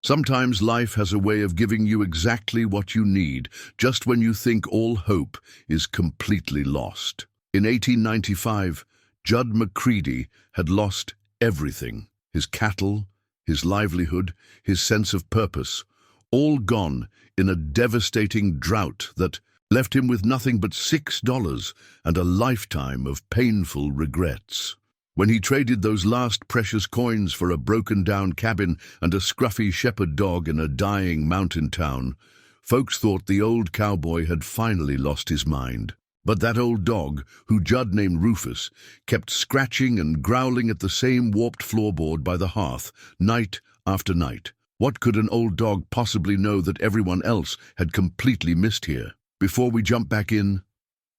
Sometimes life has a way of giving you exactly what you need, just when you think all hope is completely lost. In 1895, Judd McCready had lost everything. His cattle, his livelihood, his sense of purpose, all gone in a devastating drought that left him with nothing but $6 and a lifetime of painful regrets. When he traded those last precious coins for a broken-down cabin and a scruffy shepherd dog in a dying mountain town, folks thought the old cowboy had finally lost his mind. But that old dog, who Judd named Rufus, kept scratching and growling at the same warped floorboard by the hearth, night after night. What could an old dog possibly know that everyone else had completely missed here? Before we jump back in,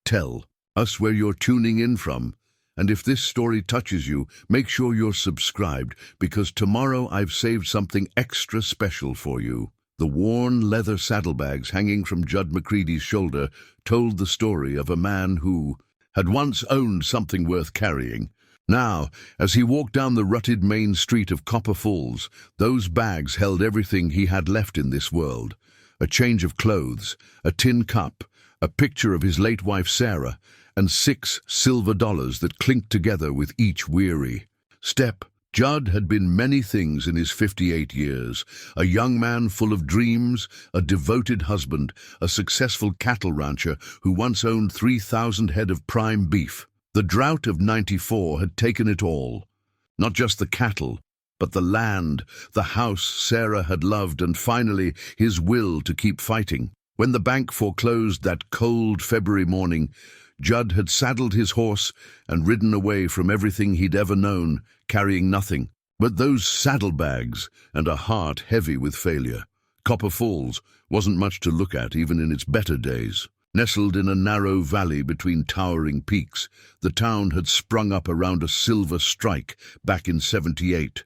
tell us where you're tuning in from. And if this story touches you, make sure you're subscribed, because tomorrow I've saved something extra special for you. The worn leather saddlebags hanging from Judd McCready's shoulder told the story of a man who had once owned something worth carrying. Now, as he walked down the rutted main street of Copper Falls, those bags held everything he had left in this world. A change of clothes, a tin cup, a picture of his late wife Sarah, and $6 silver that clinked together with each weary step. Judd had been many things in his 58 years. A young man full of dreams, a devoted husband, a successful cattle rancher who once owned 3,000 head of prime beef. The drought of '94 had taken it all. Not just the cattle, but the land, the house Sarah had loved, and finally his will to keep fighting. When the bank foreclosed that cold February morning, Judd had saddled his horse and ridden away from everything he'd ever known, carrying nothing but those saddlebags and a heart heavy with failure. Copper Falls wasn't much to look at even in its better days. Nestled in a narrow valley between towering peaks, the town had sprung up around a silver strike back in '78.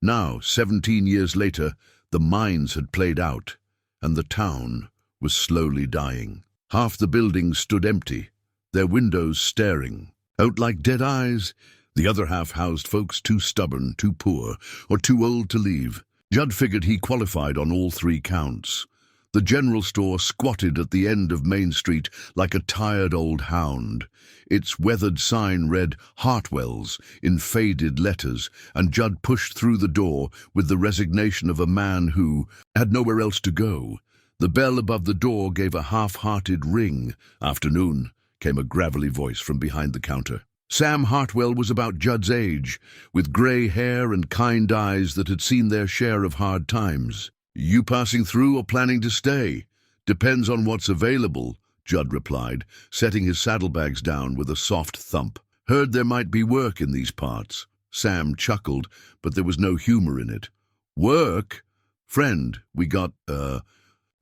Now, 17 years later, the mines had played out, and the town was slowly dying. Half the buildings stood empty, their windows staring out like dead eyes. The other half housed folks too stubborn, too poor, or too old to leave. Judd figured he qualified on all three counts. The general store squatted at the end of Main Street like a tired old hound. Its weathered sign read Hartwell's in faded letters, and Judd pushed through the door with the resignation of a man who had nowhere else to go. The bell above the door gave a half-hearted ring. "Afternoon," came a gravelly voice from behind the counter. Sam Hartwell was about Judd's age, with grey hair and kind eyes that had seen their share of hard times. "You passing through or planning to stay?" "Depends on what's available," Judd replied, setting his saddlebags down with a soft thump. "Heard there might be work in these parts." Sam chuckled, but there was no humor in it. "Work? Friend, we got,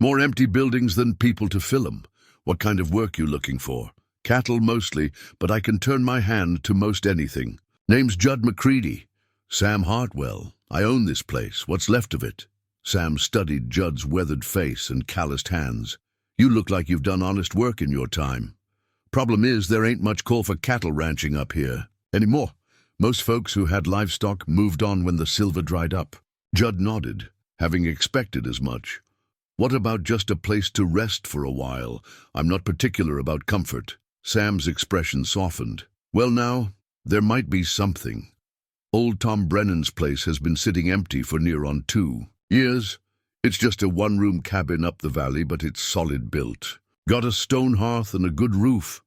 more empty buildings than people to fill 'em. What kind of work you looking for?" "Cattle mostly, but I can turn my hand to most anything." "Name's Judd McCready." "Sam Hartwell. I own this place. What's left of it?" Sam studied Judd's weathered face and calloused hands. "You look like you've done honest work in your time. Problem is, there ain't much call for cattle ranching up here anymore. Most folks who had livestock moved on when the silver dried up." Judd nodded, having expected as much. "What about just a place to rest for a while? I'm not particular about comfort." Sam's expression softened. "Well now, there might be something. Old Tom Brennan's place has been sitting empty for near on 2 years. It's just a one-room cabin up the valley, but it's solid built. Got a stone hearth and a good roof."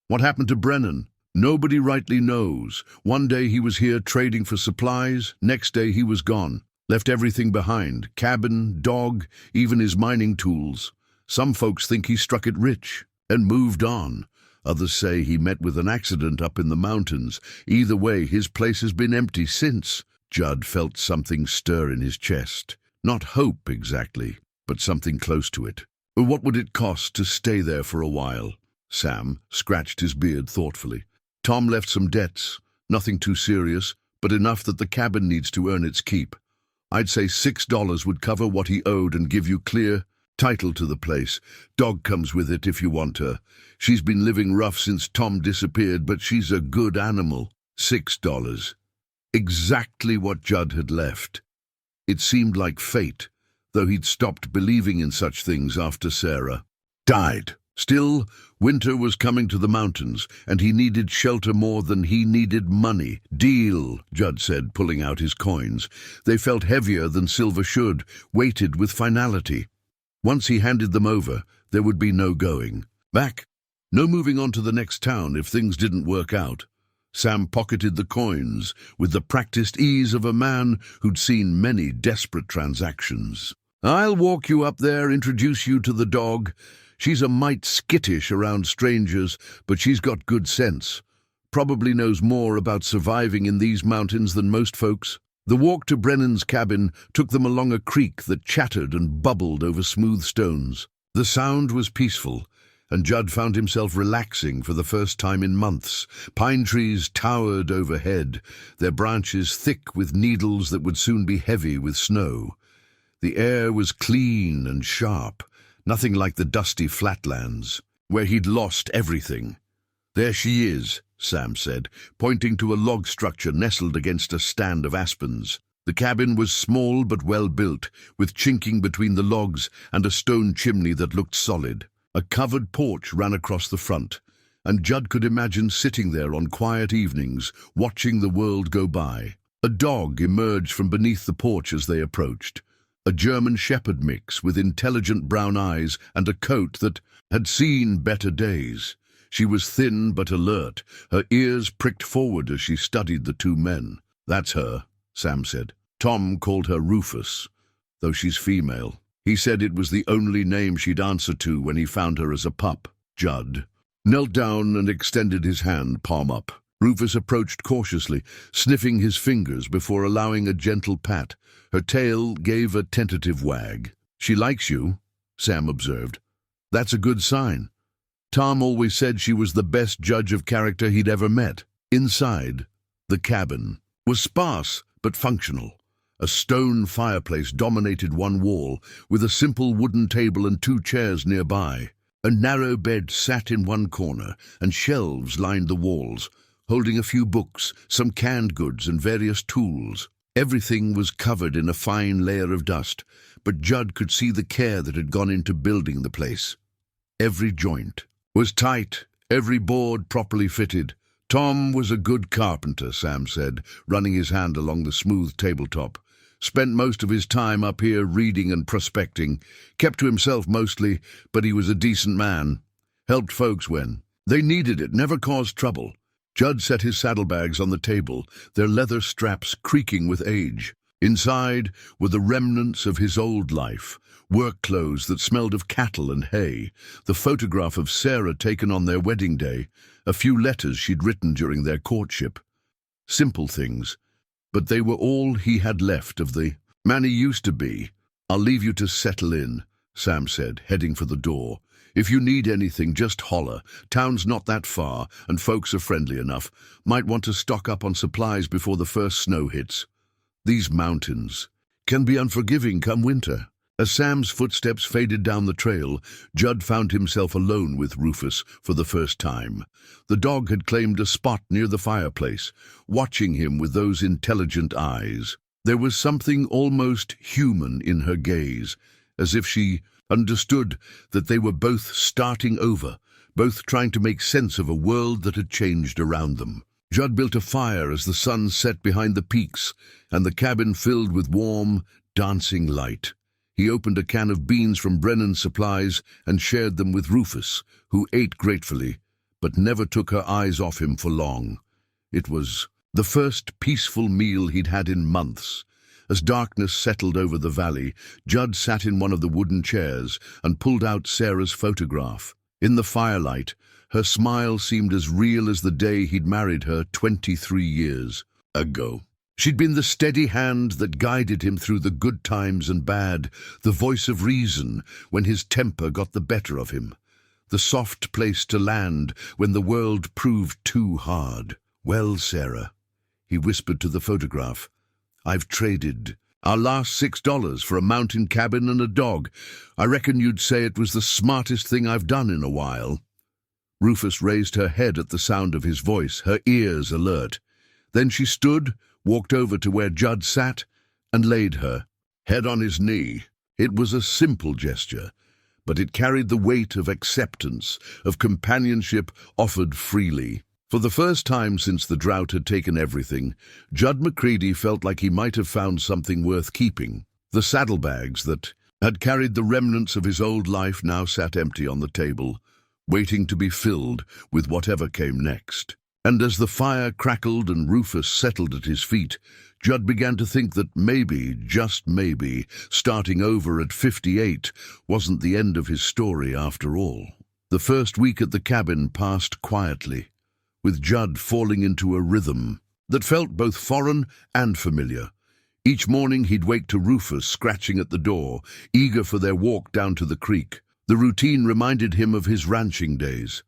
"What happened to Brennan?" "Nobody rightly knows. One day he was here trading for supplies, next day he was gone. Left everything behind, cabin, dog, even his mining tools. Some folks think he struck it rich and moved on. Others say he met with an accident up in the mountains. Either way, his place has been empty since." Judd felt something stir in his chest. Not hope exactly, but something close to it. "What would it cost to stay there for a while?" Sam scratched his beard thoughtfully. "Tom left some debts, nothing too serious, but enough that the cabin needs to earn its keep. I'd say $6 would cover what he owed and give you clear title to the place. Dog comes with it if you want her. She's been living rough since Tom disappeared, but she's a good animal." $6. Exactly what Judd had left. It seemed like fate, though he'd stopped believing in such things after Sarah died. Still, winter was coming to the mountains, and he needed shelter more than he needed money. "Deal," Judd said, pulling out his coins. They felt heavier than silver should, weighted with finality. Once he handed them over, there would be no going back. No moving on to the next town if things didn't work out. Sam pocketed the coins with the practiced ease of a man who'd seen many desperate transactions. "I'll walk you up there, introduce you to the dog. She's a mite skittish around strangers, but she's got good sense. Probably knows more about surviving in these mountains than most folks." The walk to Brennan's cabin took them along a creek that chattered and bubbled over smooth stones. The sound was peaceful, and Judd found himself relaxing for the first time in months. Pine trees towered overhead, their branches thick with needles that would soon be heavy with snow. The air was clean and sharp, nothing like the dusty flatlands, where he'd lost everything. "There she is," Sam said, pointing to a log structure nestled against a stand of aspens. The cabin was small but well built, with chinking between the logs and a stone chimney that looked solid. A covered porch ran across the front, and Judd could imagine sitting there on quiet evenings, watching the world go by. A dog emerged from beneath the porch as they approached. A German shepherd mix with intelligent brown eyes and a coat that had seen better days. She was thin but alert, her ears pricked forward as she studied the two men. "That's her," Sam said. "Tom called her Rufus, though she's female. He said it was the only name she'd answer to when he found her as a pup." Judd knelt down and extended his hand, palm up. Rufus approached cautiously, sniffing his fingers before allowing a gentle pat. Her tail gave a tentative wag. "She likes you," Sam observed. "That's a good sign. Tom always said she was the best judge of character he'd ever met." Inside, the cabin was sparse but functional. A stone fireplace dominated one wall, with a simple wooden table and two chairs nearby. A narrow bed sat in one corner, and shelves lined the walls, holding a few books, some canned goods, and various tools. Everything was covered in a fine layer of dust, but Judd could see the care that had gone into building the place. Every joint was tight, every board properly fitted. "Tom was a good carpenter," Sam said, running his hand along the smooth tabletop. "Spent most of his time up here reading and prospecting. Kept to himself mostly, but he was a decent man. Helped folks when they needed it, never caused trouble." Judd set his saddlebags on the table, their leather straps creaking with age. Inside were the remnants of his old life, work clothes that smelled of cattle and hay, the photograph of Sarah taken on their wedding day, a few letters she'd written during their courtship. Simple things, but they were all he had left of the man he used to be. "I'll leave you to settle in," Sam said, heading for the door. "If you need anything, just holler. Town's not that far, and folks are friendly enough. Might want to stock up on supplies before the first snow hits. These mountains can be unforgiving come winter." As Sam's footsteps faded down the trail, Judd found himself alone with Rufus for the first time. The dog had claimed a spot near the fireplace, watching him with those intelligent eyes. There was something almost human in her gaze, as if she understood that they were both starting over, both trying to make sense of a world that had changed around them. Judd built a fire as the sun set behind the peaks, and the cabin filled with warm, dancing light. He opened a can of beans from Brennan's supplies and shared them with Rufus, who ate gratefully, but never took her eyes off him for long. It was the first peaceful meal he'd had in months. As darkness settled over the valley, Judd sat in one of the wooden chairs and pulled out Sarah's photograph. In the firelight, her smile seemed as real as the day he'd married her 23 years ago. She'd been the steady hand that guided him through the good times and bad, the voice of reason when his temper got the better of him, the soft place to land when the world proved too hard. "Well, Sarah," he whispered to the photograph, "I've traded our last $6 for a mountain cabin and a dog. I reckon you'd say it was the smartest thing I've done in a while." Rufus raised her head at the sound of his voice, her ears alert. Then she stood, walked over to where Judd sat, and laid her head on his knee. It was a simple gesture, but it carried the weight of acceptance, of companionship offered freely. For the first time since the drought had taken everything, Judd McCready felt like he might have found something worth keeping. The saddlebags that had carried the remnants of his old life now sat empty on the table, waiting to be filled with whatever came next. And as the fire crackled and Rufus settled at his feet, Judd began to think that maybe, just maybe, starting over at 58 wasn't the end of his story after all. The first week at the cabin passed quietly, with Judd falling into a rhythm that felt both foreign and familiar. Each morning he'd wake to Rufus scratching at the door, eager for their walk down to the creek. The routine reminded him of his ranching days.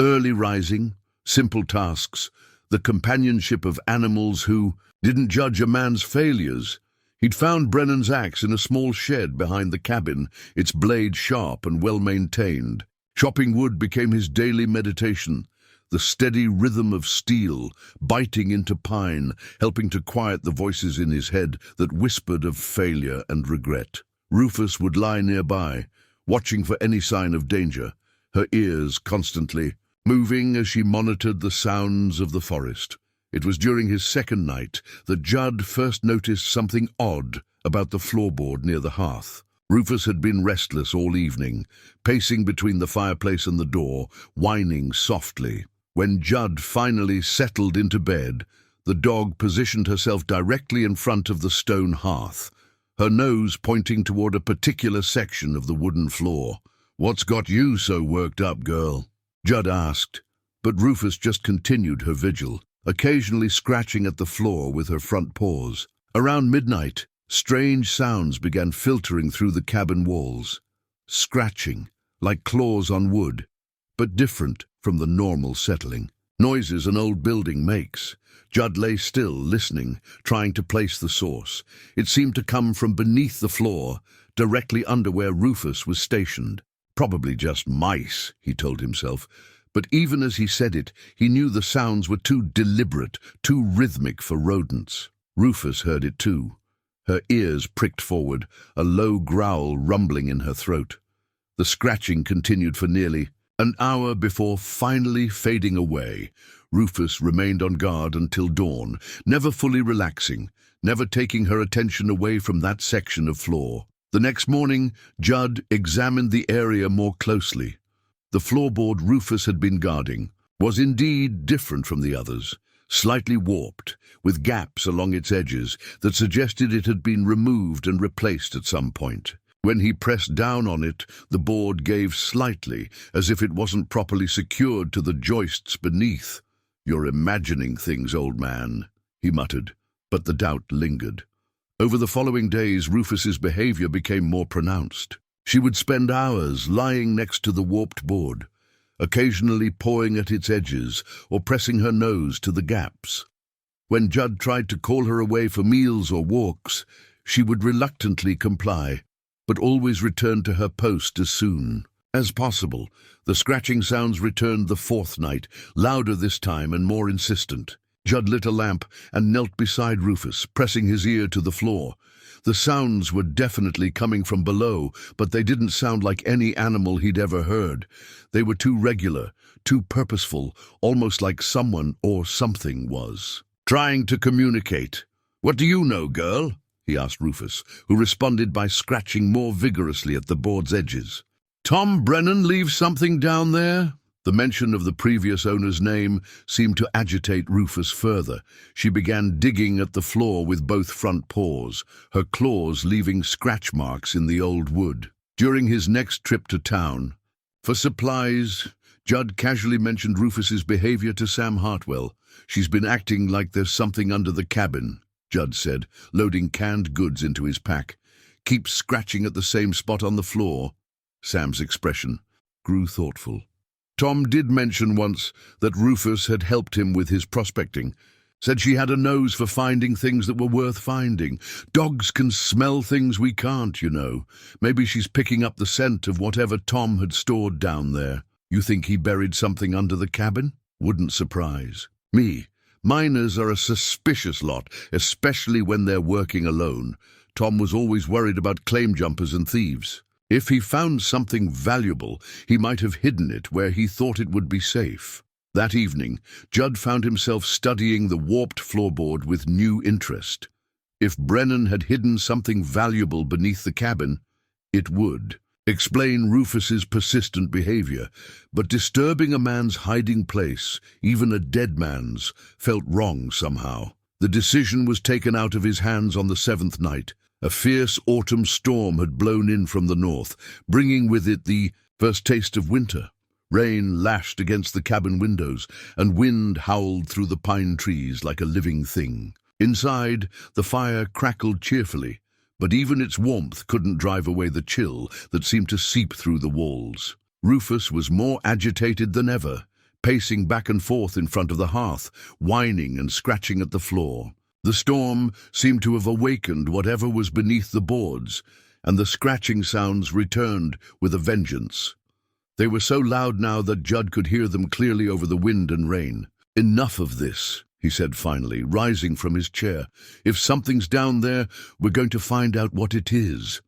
Early rising, simple tasks, the companionship of animals who didn't judge a man's failures. He'd found Brennan's axe in a small shed behind the cabin, its blade sharp and well-maintained. Chopping wood became his daily meditation, the steady rhythm of steel biting into pine, helping to quiet the voices in his head that whispered of failure and regret. Rufus would lie nearby, watching for any sign of danger, her ears constantly moving as she monitored the sounds of the forest. It was during his second night that Judd first noticed something odd about the floorboard near the hearth. Rufus had been restless all evening, pacing between the fireplace and the door, whining softly. When Judd finally settled into bed, the dog positioned herself directly in front of the stone hearth, her nose pointing toward a particular section of the wooden floor. "What's got you so worked up, girl?" Judd asked, but Rufus just continued her vigil, occasionally scratching at the floor with her front paws. Around midnight, strange sounds began filtering through the cabin walls. Scratching, like claws on wood, but different from the normal settling. Noises an old building makes. Judd lay still, listening, trying to place the source. It seemed to come from beneath the floor, directly under where Rufus was stationed. Probably just mice, he told himself. But even as he said it, he knew the sounds were too deliberate, too rhythmic for rodents. Rufus heard it too. Her ears pricked forward, a low growl rumbling in her throat. The scratching continued for nearly an hour before finally fading away. Rufus remained on guard until dawn, never fully relaxing, never taking her attention away from that section of floor. The next morning, Judd examined the area more closely. The floorboard Rufus had been guarding was indeed different from the others, slightly warped, with gaps along its edges that suggested it had been removed and replaced at some point. When he pressed down on it, the board gave slightly, as if it wasn't properly secured to the joists beneath. "You're imagining things, old man," he muttered, but the doubt lingered. Over the following days, Rufus's behavior became more pronounced. She would spend hours lying next to the warped board, occasionally pawing at its edges or pressing her nose to the gaps. When Judd tried to call her away for meals or walks, she would reluctantly comply, but always returned to her post as soon as possible. The scratching sounds returned the fourth night, louder this time and more insistent. Judd lit a lamp and knelt beside Rufus, pressing his ear to the floor. The sounds were definitely coming from below, but they didn't sound like any animal he'd ever heard. They were too regular, too purposeful, almost like someone or something was trying to communicate. "What do you know, girl?" he asked Rufus, who responded by scratching more vigorously at the board's edges. "Tom Brennan leave something down there?" The mention of the previous owner's name seemed to agitate Rufus further. She began digging at the floor with both front paws, her claws leaving scratch marks in the old wood. During his next trip to town for supplies, Judd casually mentioned Rufus's behavior to Sam Hartwell. "She's been acting like there's something under the cabin," Judd said, loading canned goods into his pack. "Keeps scratching at the same spot on the floor." Sam's expression grew thoughtful. Tom did mention once that Rufus had helped him with his prospecting. Said she had a nose for finding things that were worth finding. Dogs can smell things we can't, you know. Maybe she's picking up the scent of whatever Tom had stored down there. You think he buried something under the cabin? Wouldn't surprise me. Miners are a suspicious lot, especially when they're working alone. Tom was always worried about claim jumpers and thieves. If he found something valuable, he might have hidden it where he thought it would be safe. That evening, Judd found himself studying the warped floorboard with new interest. If Brennan had hidden something valuable beneath the cabin, it would explain Rufus's persistent behavior, but disturbing a man's hiding place, even a dead man's, felt wrong somehow. The decision was taken out of his hands on the seventh night. A fierce autumn storm had blown in from the north, bringing with it the first taste of winter. Rain lashed against the cabin windows, and wind howled through the pine trees like a living thing. Inside, the fire crackled cheerfully, but even its warmth couldn't drive away the chill that seemed to seep through the walls. Rufus was more agitated than ever, pacing back and forth in front of the hearth, whining and scratching at the floor. The storm seemed to have awakened whatever was beneath the boards, and the scratching sounds returned with a vengeance. They were so loud now that Judd could hear them clearly over the wind and rain. "Enough of this," he said finally, rising from his chair. "If something's down there, we're going to find out what it is."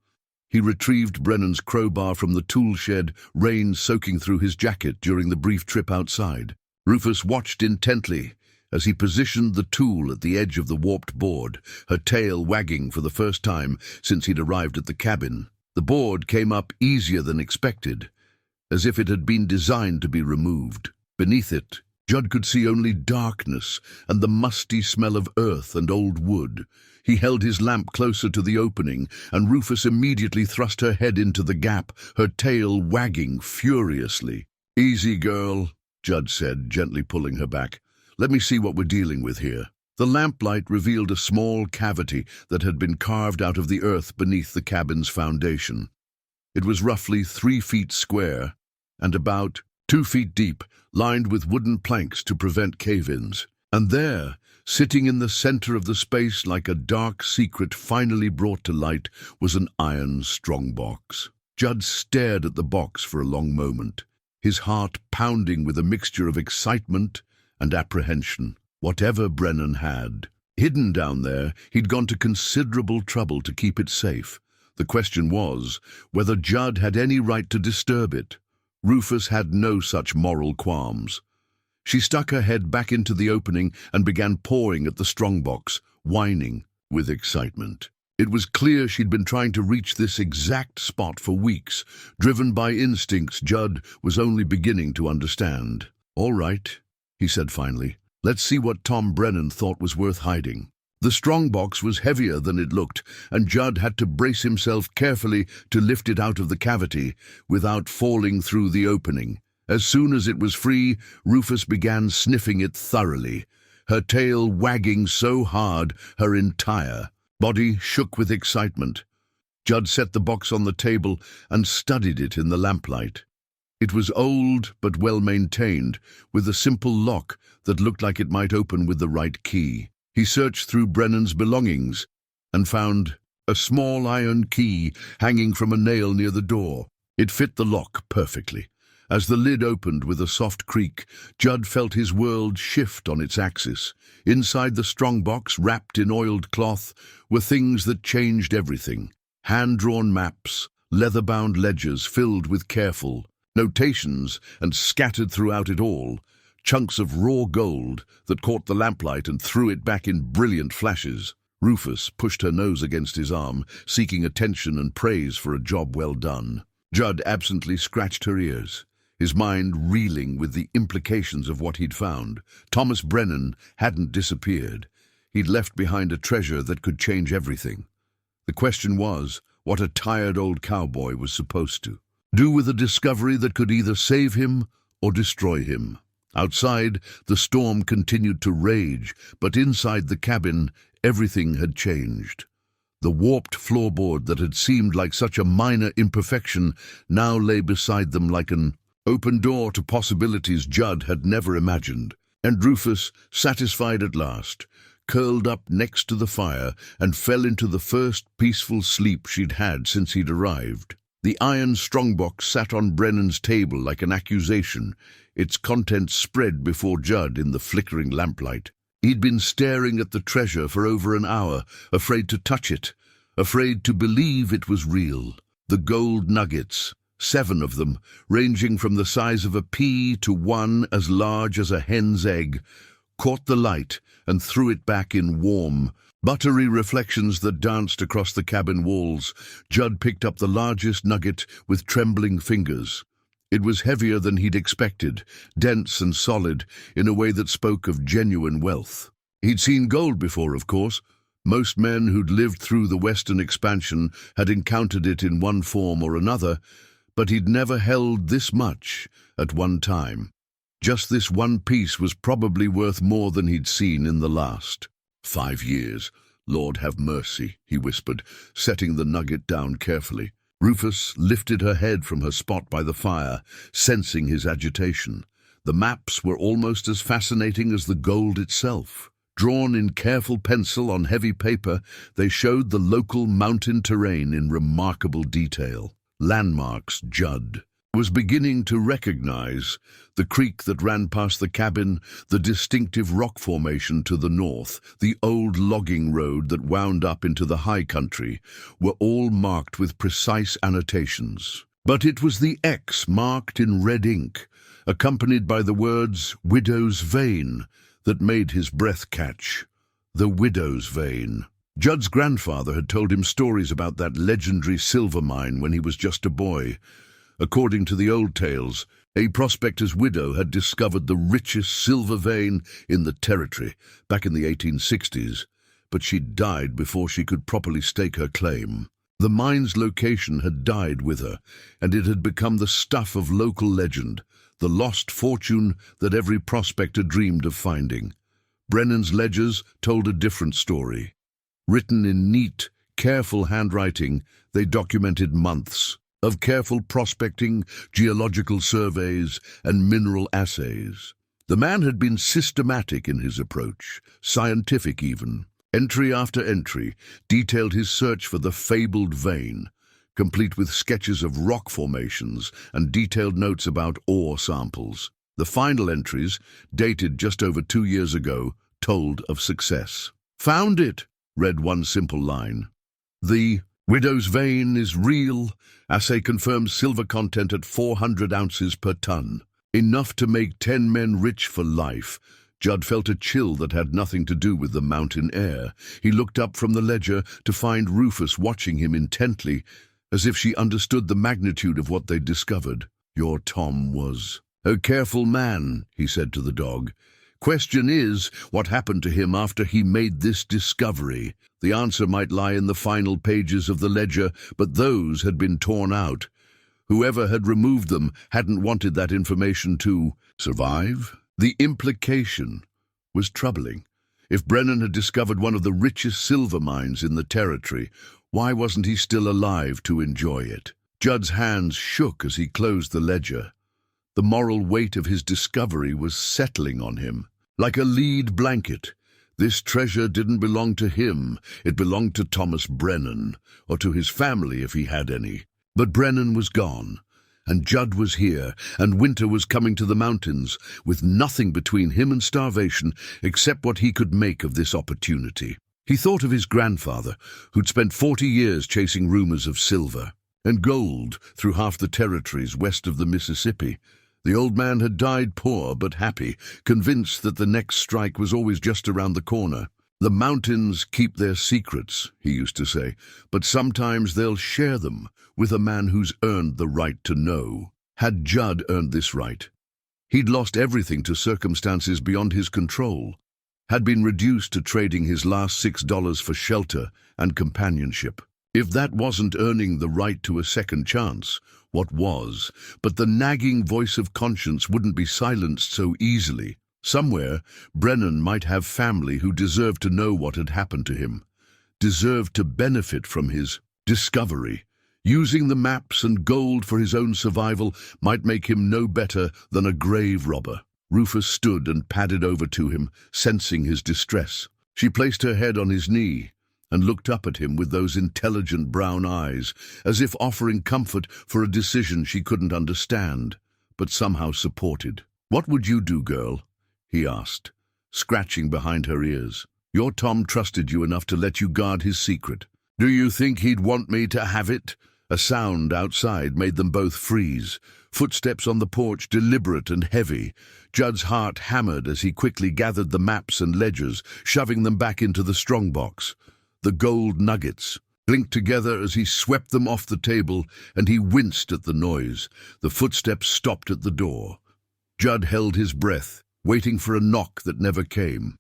He retrieved Brennan's crowbar from the tool shed, rain soaking through his jacket during the brief trip outside. Rufus watched intently as he positioned the tool at the edge of the warped board, her tail wagging for the first time since he'd arrived at the cabin. The board came up easier than expected, as if it had been designed to be removed. Beneath it, Judd could see only darkness and the musty smell of earth and old wood. He held his lamp closer to the opening, and Rufus immediately thrust her head into the gap, her tail wagging furiously. "Easy, girl," Judd said, gently pulling her back. "Let me see what we're dealing with here." The lamplight revealed a small cavity that had been carved out of the earth beneath the cabin's foundation. It was roughly 3 feet square and about 2 feet deep, lined with wooden planks to prevent cave-ins. And there, sitting in the center of the space like a dark secret finally brought to light, was an iron strongbox. Judd stared at the box for a long moment, his heart pounding with a mixture of excitement and apprehension. Whatever Brennan had hidden down there, he'd gone to considerable trouble to keep it safe. The question was whether Judd had any right to disturb it. Rufus had no such moral qualms. She stuck her head back into the opening and began pawing at the strongbox, whining with excitement. It was clear she'd been trying to reach this exact spot for weeks, driven by instincts Judd was only beginning to understand. "All right," he said finally. "Let's see what Tom Brennan thought was worth hiding." The strongbox was heavier than it looked, and Judd had to brace himself carefully to lift it out of the cavity without falling through the opening. As soon as it was free, Rufus began sniffing it thoroughly, her tail wagging so hard her entire body shook with excitement. Judd set the box on the table and studied it in the lamplight. It was old but well-maintained, with a simple lock that looked like it might open with the right key. He searched through Brennan's belongings and found a small iron key hanging from a nail near the door. It fit the lock perfectly. As the lid opened with a soft creak, Judd felt his world shift on its axis. Inside the strongbox, wrapped in oiled cloth, were things that changed everything. Hand-drawn maps, leather-bound ledgers filled with careful notations, and scattered throughout it all, chunks of raw gold that caught the lamplight and threw it back in brilliant flashes. Rufus pushed her nose against his arm, seeking attention and praise for a job well done. Judd absently scratched her ears, his mind reeling with the implications of what he'd found. Thomas Brennan hadn't disappeared. He'd left behind a treasure that could change everything. The question was what a tired old cowboy was supposed to do with a discovery that could either save him or destroy him. Outside, the storm continued to rage, but inside the cabin, everything had changed. The warped floorboard that had seemed like such a minor imperfection now lay beside them like an open door to possibilities Judd had never imagined. And Rufus, satisfied at last, curled up next to the fire and fell into the first peaceful sleep she'd had since he'd arrived. The iron strongbox sat on Brennan's table like an accusation, its contents spread before Judd in the flickering lamplight. He'd been staring at the treasure for over an hour, afraid to touch it, afraid to believe it was real. The gold nuggets, 7 of them, ranging from the size of a pea to one as large as a hen's egg, caught the light and threw it back in warm, buttery reflections that danced across the cabin walls. Judd picked up the largest nugget with trembling fingers. It was heavier than he'd expected, dense and solid, in a way that spoke of genuine wealth. He'd seen gold before, of course. Most men who'd lived through the Western expansion had encountered it in one form or another, but he'd never held this much at one time. Just this one piece was probably worth more than he'd seen in the last 5 years. Lord have mercy, he whispered, setting the nugget down carefully. Rufus lifted her head from her spot by the fire, sensing his agitation. The maps were almost as fascinating as the gold itself. Drawn in careful pencil on heavy paper, they showed the local mountain terrain in remarkable detail. Landmarks Judd was beginning to recognize: the creek that ran past the cabin, the distinctive rock formation to the north, the old logging road that wound up into the high country, were all marked with precise annotations. But it was the X marked in red ink, accompanied by the words "Widow's Vein," that made his breath catch. The Widow's Vein. Judd's grandfather had told him stories about that legendary silver mine when he was just a boy. According to the old tales, a prospector's widow had discovered the richest silver vein in the territory back in the 1860s, but she'd died before she could properly stake her claim. The mine's location had died with her, and it had become the stuff of local legend, the lost fortune that every prospector dreamed of finding. Brennan's ledgers told a different story. Written in neat, careful handwriting, they documented months of careful prospecting, geological surveys, and mineral assays. The man had been systematic in his approach, scientific even. Entry after entry detailed his search for the fabled vein, complete with sketches of rock formations and detailed notes about ore samples. The final entries, dated just over 2 years ago, told of success. "Found it," read one simple line. "The Widow's Vein is real. Assay confirms silver content at 400 ounces per ton. Enough to make 10 men rich for life." Judd felt a chill that had nothing to do with the mountain air. He looked up from the ledger to find Rufus watching him intently, as if she understood the magnitude of what they'd discovered. "Your Tom was a careful man," he said to the dog. "Question is, what happened to him after he made this discovery? The answer might lie in the final pages of the ledger, but those had been torn out. Whoever had removed them hadn't wanted that information to survive." The implication was troubling. If Brennan had discovered one of the richest silver mines in the territory, why wasn't he still alive to enjoy it? Judd's hands shook as he closed the ledger. The moral weight of his discovery was settling on him. Like a lead blanket, this treasure didn't belong to him. It belonged to Thomas Brennan, or to his family if he had any. But Brennan was gone, and Judd was here, and winter was coming to the mountains, with nothing between him and starvation except what he could make of this opportunity. He thought of his grandfather, who'd spent 40 years chasing rumors of silver and gold through half the territories west of the Mississippi. The old man had died poor but happy, convinced that the next strike was always just around the corner. "The mountains keep their secrets," he used to say, "but sometimes they'll share them with a man who's earned the right to know." Had Judd earned this right? He'd lost everything to circumstances beyond his control, had been reduced to trading his last $6 for shelter and companionship. If that wasn't earning the right to a second chance, what was? But the nagging voice of conscience wouldn't be silenced so easily. Somewhere, Brennan might have family who deserved to know what had happened to him, deserved to benefit from his discovery. Using the maps and gold for his own survival might make him no better than a grave robber. Rufus stood and padded over to him, sensing his distress. She placed her head on his knee and looked up at him with those intelligent brown eyes, as if offering comfort for a decision she couldn't understand, but somehow supported. "What would you do, girl?" he asked, scratching behind her ears. "Your Tom trusted you enough to let you guard his secret. Do you think he'd want me to have it? A sound outside made them both freeze. Footsteps on the porch, deliberate and heavy. Judd's heart hammered as he quickly gathered the maps and ledgers, shoving them back into the strongbox. The gold nuggets blinked together as he swept them off the table, and he winced at the noise. The footsteps stopped at the door. Judd held his breath, waiting for a knock that never came.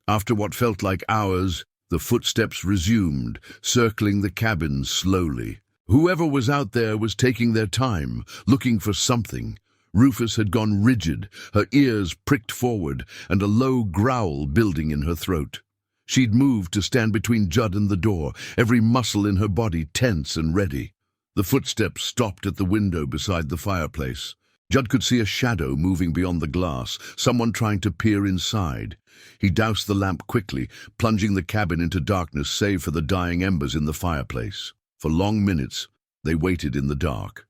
After what felt like hours, the footsteps resumed, circling the cabin slowly. Whoever was out there was taking their time, looking for something. Rufus had gone rigid, her ears pricked forward, and a low growl building in her throat. She'd moved to stand between Judd and the door, every muscle in her body tense and ready. The footsteps stopped at the window beside the fireplace. Judd could see a shadow moving beyond the glass, someone trying to peer inside. He doused the lamp quickly, plunging the cabin into darkness save for the dying embers in the fireplace. For long minutes, they waited in the dark.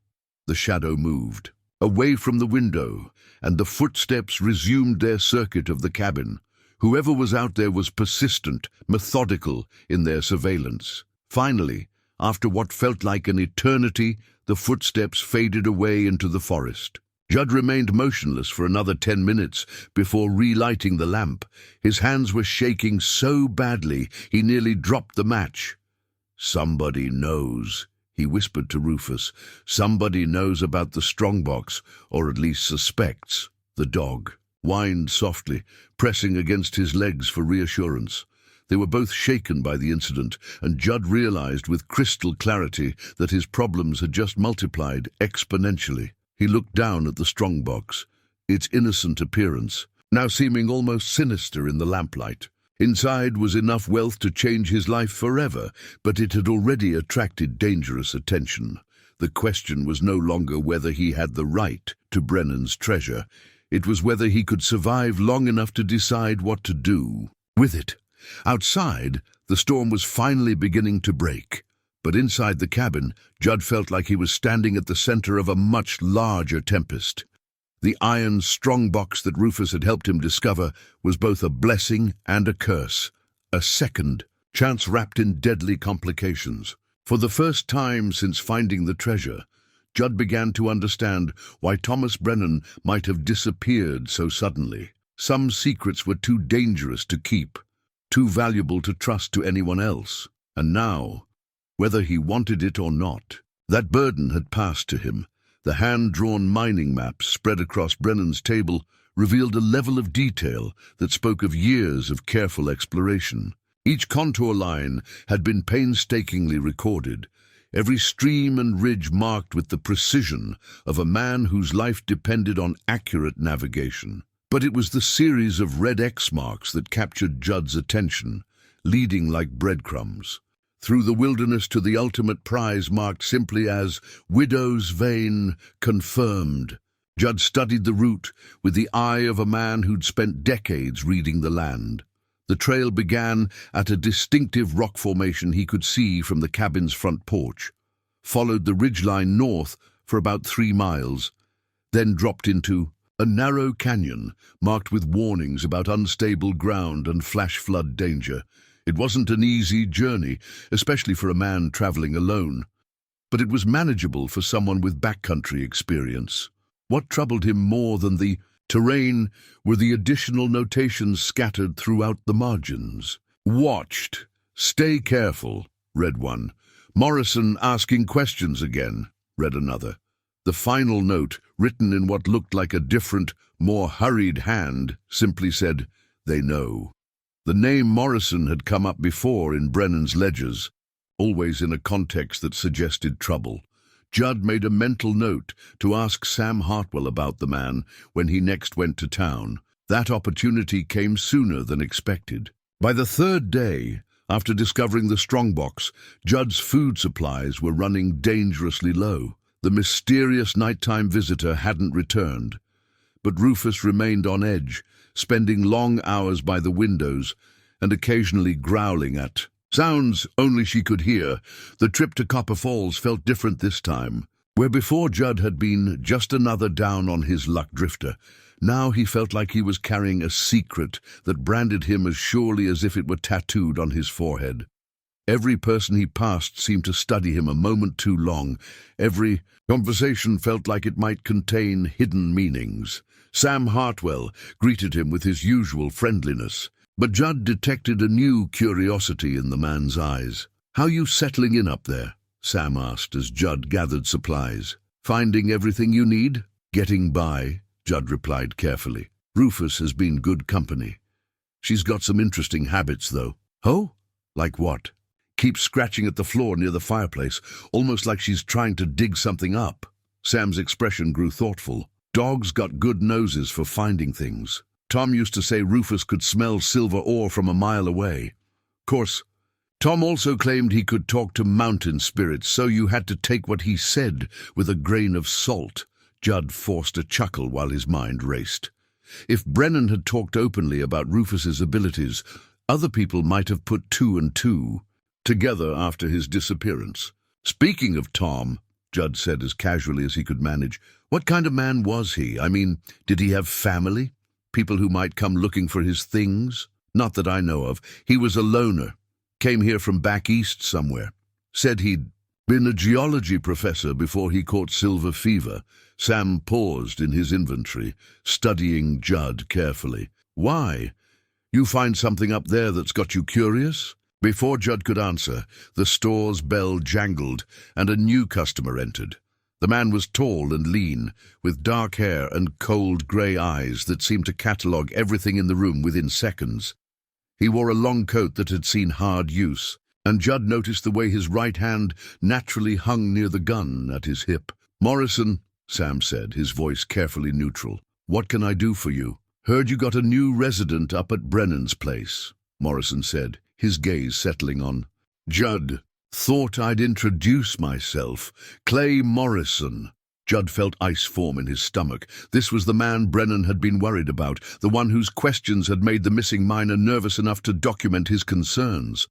The shadow moved away from the window, and the footsteps resumed their circuit of the cabin. Whoever was out there was persistent, methodical in their surveillance. Finally, after what felt like an eternity, the footsteps faded away into the forest. Judd remained motionless for another 10 minutes before relighting the lamp. His hands were shaking so badly he nearly dropped the match. "Somebody knows," he whispered to Rufus. "Somebody knows about the strongbox, or at least suspects." The dog whined softly, pressing against his legs for reassurance. They were both shaken by the incident, and Judd realized with crystal clarity that his problems had just multiplied exponentially. He looked down at the strongbox, its innocent appearance, now seeming almost sinister in the lamplight. Inside was enough wealth to change his life forever, but it had already attracted dangerous attention. The question was no longer whether he had the right to Brennan's treasure. It was whether he could survive long enough to decide what to do with it. Outside, the storm was finally beginning to break. But inside the cabin, Judd felt like he was standing at the center of a much larger tempest. The iron strongbox that Rufus had helped him discover was both a blessing and a curse. A second chance wrapped in deadly complications. For the first time since finding the treasure, Judd began to understand why Thomas Brennan might have disappeared so suddenly. Some secrets were too dangerous to keep, too valuable to trust to anyone else. And now, whether he wanted it or not, that burden had passed to him. The hand-drawn mining maps spread across Brennan's table revealed a level of detail that spoke of years of careful exploration. Each contour line had been painstakingly recorded, every stream and ridge marked with the precision of a man whose life depended on accurate navigation. But it was the series of red X marks that captured Judd's attention, leading like breadcrumbs through the wilderness to the ultimate prize marked simply as Widow's Vein Confirmed. Judd studied the route with the eye of a man who'd spent decades reading the land. The trail began at a distinctive rock formation he could see from the cabin's front porch, followed the ridgeline north for about 3 miles, then dropped into a narrow canyon marked with warnings about unstable ground and flash flood danger. It wasn't an easy journey, especially for a man traveling alone, but it was manageable for someone with backcountry experience. What troubled him more than the terrain were the additional notations scattered throughout the margins. "Watched. Stay careful," read one. "Morrison asking questions again," read another. The final note, written in what looked like a different, more hurried hand, simply said, "They know." The name Morrison had come up before in Brennan's ledgers, always in a context that suggested trouble. Judd made a mental note to ask Sam Hartwell about the man when he next went to town. That opportunity came sooner than expected. By the 3rd day, after discovering the strongbox, Judd's food supplies were running dangerously low. The mysterious nighttime visitor hadn't returned, but Rufus remained on edge, spending long hours by the windows and occasionally growling at sounds only she could hear. The trip to Copper Falls felt different this time. Where before Judd had been just another down on his luck drifter, now he felt like he was carrying a secret that branded him as surely as if it were tattooed on his forehead. Every person he passed seemed to study him a moment too long. Every conversation felt like it might contain hidden meanings. Sam Hartwell greeted him with his usual friendliness, but Judd detected a new curiosity in the man's eyes. "How you settling in up there?" Sam asked as Judd gathered supplies. "Finding everything you need?" "Getting by," Judd replied carefully. "Rufus has been good company. She's got some interesting habits, though." "Oh? Like what?" "Keeps scratching at the floor near the fireplace, almost like she's trying to dig something up." Sam's expression grew thoughtful. "Dogs got good noses for finding things. Tom used to say Rufus could smell silver ore from a mile away. Course, Tom also claimed he could talk to mountain spirits, so you had to take what he said with a grain of salt." Judd forced a chuckle while his mind raced. If Brennan had talked openly about Rufus's abilities, other people might have put two and two together after his disappearance. "Speaking of Tom," Judd said as casually as he could manage, "what kind of man was he? I mean, did he have family? People who might come looking for his things?" "Not that I know of. He was a loner. Came here from back east somewhere. Said he'd been a geology professor before he caught silver fever." Sam paused in his inventory, studying Judd carefully. "Why? You find something up there that's got you curious?" Before Judd could answer, the store's bell jangled and a new customer entered. The man was tall and lean, with dark hair and cold grey eyes that seemed to catalogue everything in the room within seconds. He wore a long coat that had seen hard use, and Judd noticed the way his right hand naturally hung near the gun at his hip. "Morrison," Sam said, his voice carefully neutral. "What can I do for you?" "Heard you got a new resident up at Brennan's place," Morrison said, his gaze settling on Judd. "Thought I'd introduce myself. Clay Morrison." Judd felt ice form in his stomach. This was the man Brennan had been worried about, the one whose questions had made the missing miner nervous enough to document his concerns.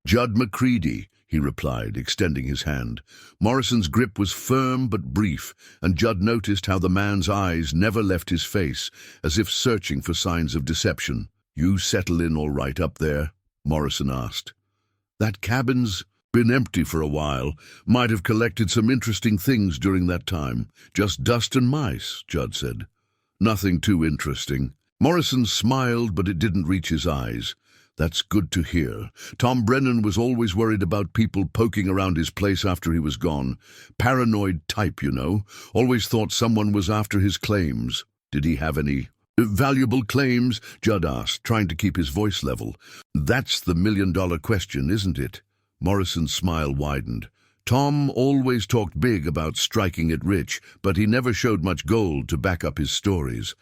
"Judd McCready," he replied, extending his hand. Morrison's grip was firm but brief, and Judd noticed how the man's eyes never left his face, as if searching for signs of deception. "You settle in all right up there?" Morrison asked. "That cabin's been empty for a while. Might have collected some interesting things during that time." "Just dust and mice," Judd said. "Nothing too interesting." Morrison smiled, but it didn't reach his eyes. "That's good to hear. Tom Brennan was always worried about people poking around his place after he was gone. Paranoid type, you know. Always thought someone was after his claims." "Did he have any valuable claims?" Judd asked, trying to keep his voice level. "That's the million-dollar question, isn't it?" Morrison's smile widened. "Tom always talked big about striking it rich, but he never showed much gold to back up his stories.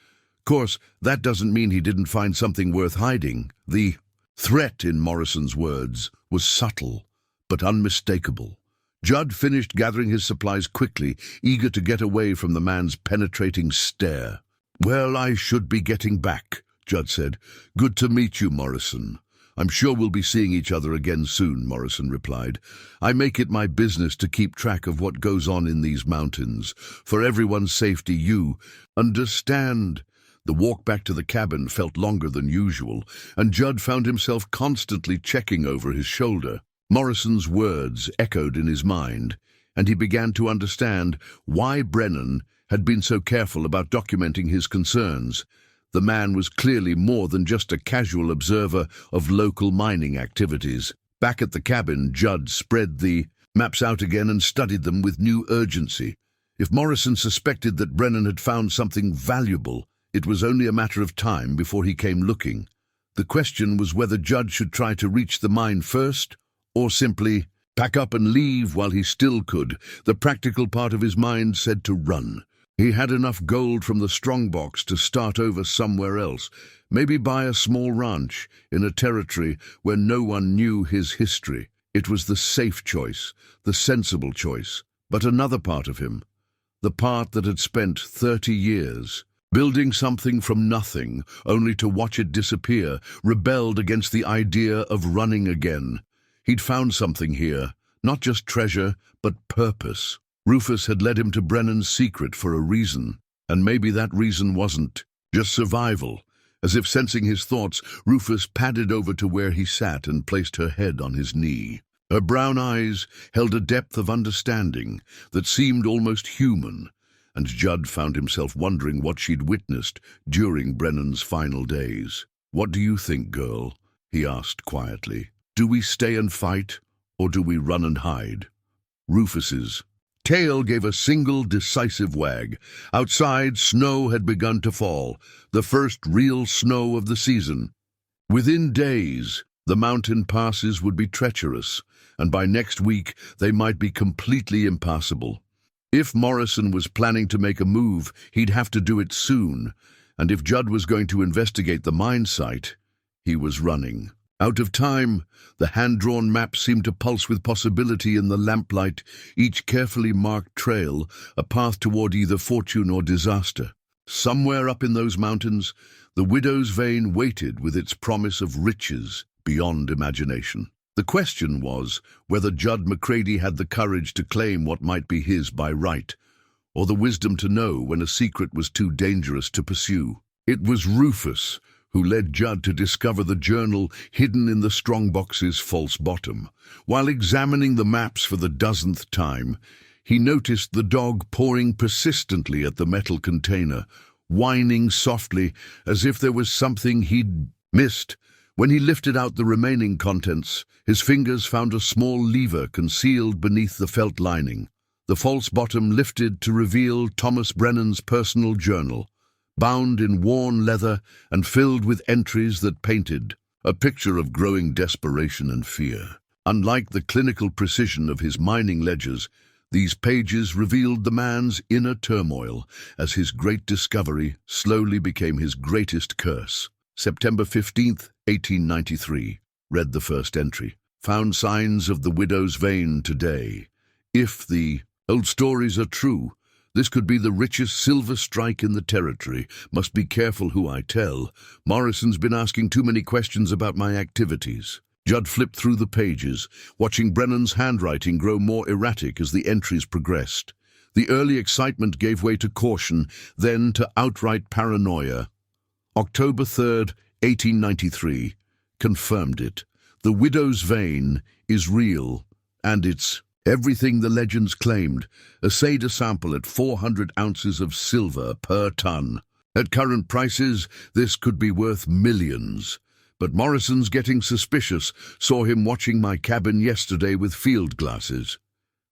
Course, that doesn't mean he didn't find something worth hiding. The threat, in Morrison's words, was subtle, but unmistakable." Judd finished gathering his supplies quickly, eager to get away from the man's penetrating stare. "Well, I should be getting back," Judd said. "Good to meet you, Morrison." "I'm sure we'll be seeing each other again soon," Morrison replied. "I make it my business to keep track of what goes on in these mountains. For everyone's safety, you understand." The walk back to the cabin felt longer than usual, and Judd found himself constantly checking over his shoulder. Morrison's words echoed in his mind, and he began to understand why Brennan had been so careful about documenting his concerns. The man was clearly more than just a casual observer of local mining activities. Back at the cabin, Judd spread the maps out again and studied them with new urgency. If Morrison suspected that Brennan had found something valuable, it was only a matter of time before he came looking. The question was whether Judd should try to reach the mine first, or simply pack up and leave while he still could. The practical part of his mind said to run. He had enough gold from the strongbox to start over somewhere else, maybe buy a small ranch in a territory where no one knew his history. It was the safe choice, the sensible choice. But another part of him, the part that had spent 30 years building something from nothing, only to watch it disappear, rebelled against the idea of running again. He'd found something here, not just treasure, but purpose. Rufus had led him to Brennan's secret for a reason, and maybe that reason wasn't just survival. As if sensing his thoughts, Rufus padded over to where he sat and placed her head on his knee. Her brown eyes held a depth of understanding that seemed almost human, and Judd found himself wondering what she'd witnessed during Brennan's final days. "What do you think, girl?" he asked quietly. "Do we stay and fight, or do we run and hide?" Rufus's tail gave a single decisive wag. Outside, snow had begun to fall, the first real snow of the season. Within days, the mountain passes would be treacherous, and by next week they might be completely impassable. If Morrison was planning to make a move, he'd have to do it soon, and if Judd was going to investigate the mine site, he was running. Out of time, the hand-drawn map seemed to pulse with possibility in the lamplight, each carefully marked trail, a path toward either fortune or disaster. Somewhere up in those mountains, the widow's vein waited with its promise of riches beyond imagination. The question was whether Judd McCready had the courage to claim what might be his by right, or the wisdom to know when a secret was too dangerous to pursue. It was Rufus who led Judd to discover the journal hidden in the strongbox's false bottom. While examining the maps for the dozenth time, he noticed the dog pawing persistently at the metal container, whining softly as if there was something he'd missed. When he lifted out the remaining contents, his fingers found a small lever concealed beneath the felt lining. The false bottom lifted to reveal Thomas Brennan's personal journal, bound in worn leather and filled with entries that painted a picture of growing desperation and fear. Unlike the clinical precision of his mining ledgers, these pages revealed the man's inner turmoil as his great discovery slowly became his greatest curse. September 15th, 1893, read the first entry. Found signs of the widow's vein today. If the old stories are true, this could be the richest silver strike in the territory. Must be careful who I tell. Morrison's been asking too many questions about my activities. Judd flipped through the pages, watching Brennan's handwriting grow more erratic as the entries progressed. The early excitement gave way to caution, then to outright paranoia. October 3rd, 1893, confirmed it. The widow's vein is real, and it's everything the legends claimed. Assayed a sample at 400 ounces of silver per ton. At current prices, this could be worth millions. But Morrison's getting suspicious. Saw him watching my cabin yesterday with field glasses.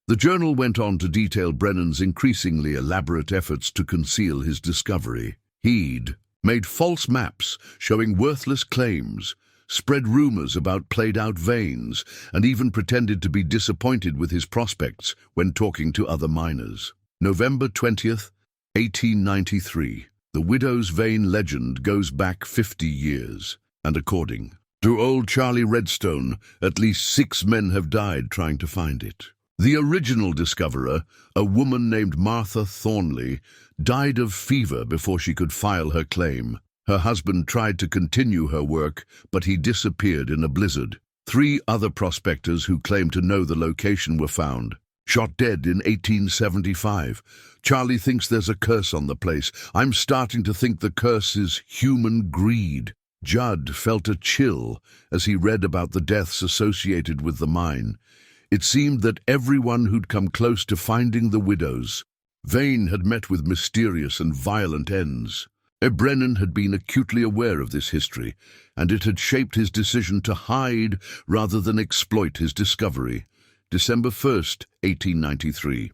The journal went on to detail Brennan's increasingly elaborate efforts to conceal his discovery. He'd made false maps showing worthless claims, spread rumors about played-out veins, and even pretended to be disappointed with his prospects when talking to other miners. November 20th, 1893. The widow's vein legend goes back 50 years, and according to old Charlie Redstone, at least 6 men have died trying to find it. The original discoverer, a woman named Martha Thornley, died of fever before she could file her claim. Her husband tried to continue her work, but he disappeared in a blizzard. 3 other prospectors who claimed to know the location were found, shot dead in 1875. Charlie thinks there's a curse on the place. I'm starting to think the curse is human greed. Judd felt a chill as he read about the deaths associated with the mine. It seemed that everyone who'd come close to finding the widow's vein had met with mysterious and violent ends. Brennan had been acutely aware of this history, and it had shaped his decision to hide rather than exploit his discovery. December 1st, 1893.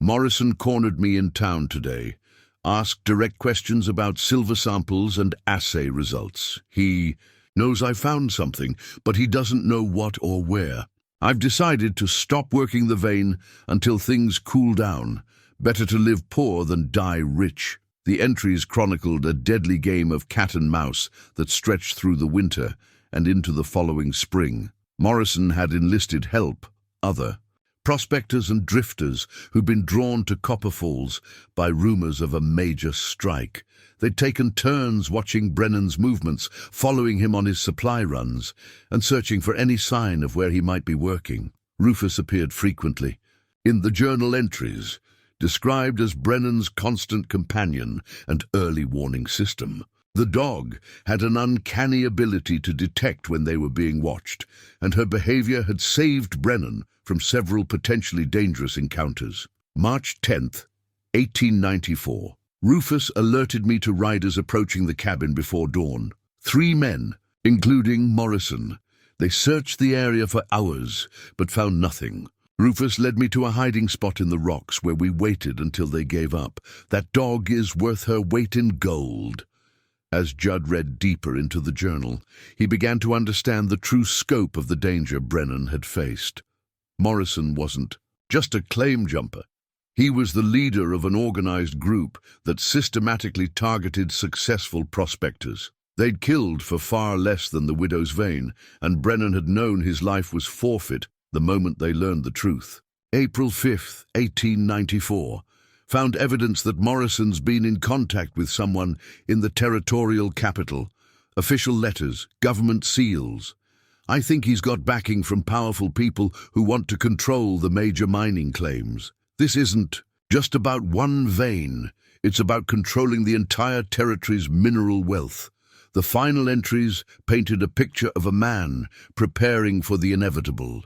Morrison cornered me in town today. Asked direct questions about silver samples and assay results. He knows I found something, but he doesn't know what or where. I've decided to stop working the vein until things cool down. Better to live poor than die rich. The entries chronicled a deadly game of cat and mouse that stretched through the winter and into the following spring. Morrison had enlisted help, other prospectors and drifters who'd been drawn to Copper Falls by rumors of a major strike. They'd taken turns watching Brennan's movements, following him on his supply runs, and searching for any sign of where he might be working. Rufus appeared frequently in the journal entries, described as Brennan's constant companion and early warning system. The dog had an uncanny ability to detect when they were being watched, and her behavior had saved Brennan from several potentially dangerous encounters. March 10th, 1894. Rufus alerted me to riders approaching the cabin before dawn. 3 men, including Morrison. They searched the area for hours, but found nothing. Rufus led me to a hiding spot in the rocks where we waited until they gave up. That dog is worth her weight in gold. As Judd read deeper into the journal, he began to understand the true scope of the danger Brennan had faced. Morrison wasn't just a claim jumper. He was the leader of an organized group that systematically targeted successful prospectors. They'd killed for far less than the widow's vein, and Brennan had known his life was forfeit the moment they learned the truth. April 5th, 1894. Found evidence that Morrison's been in contact with someone in the territorial capital. Official letters, government seals. I think he's got backing from powerful people who want to control the major mining claims. This isn't just about one vein. It's about controlling the entire territory's mineral wealth. The final entries painted a picture of a man preparing for the inevitable.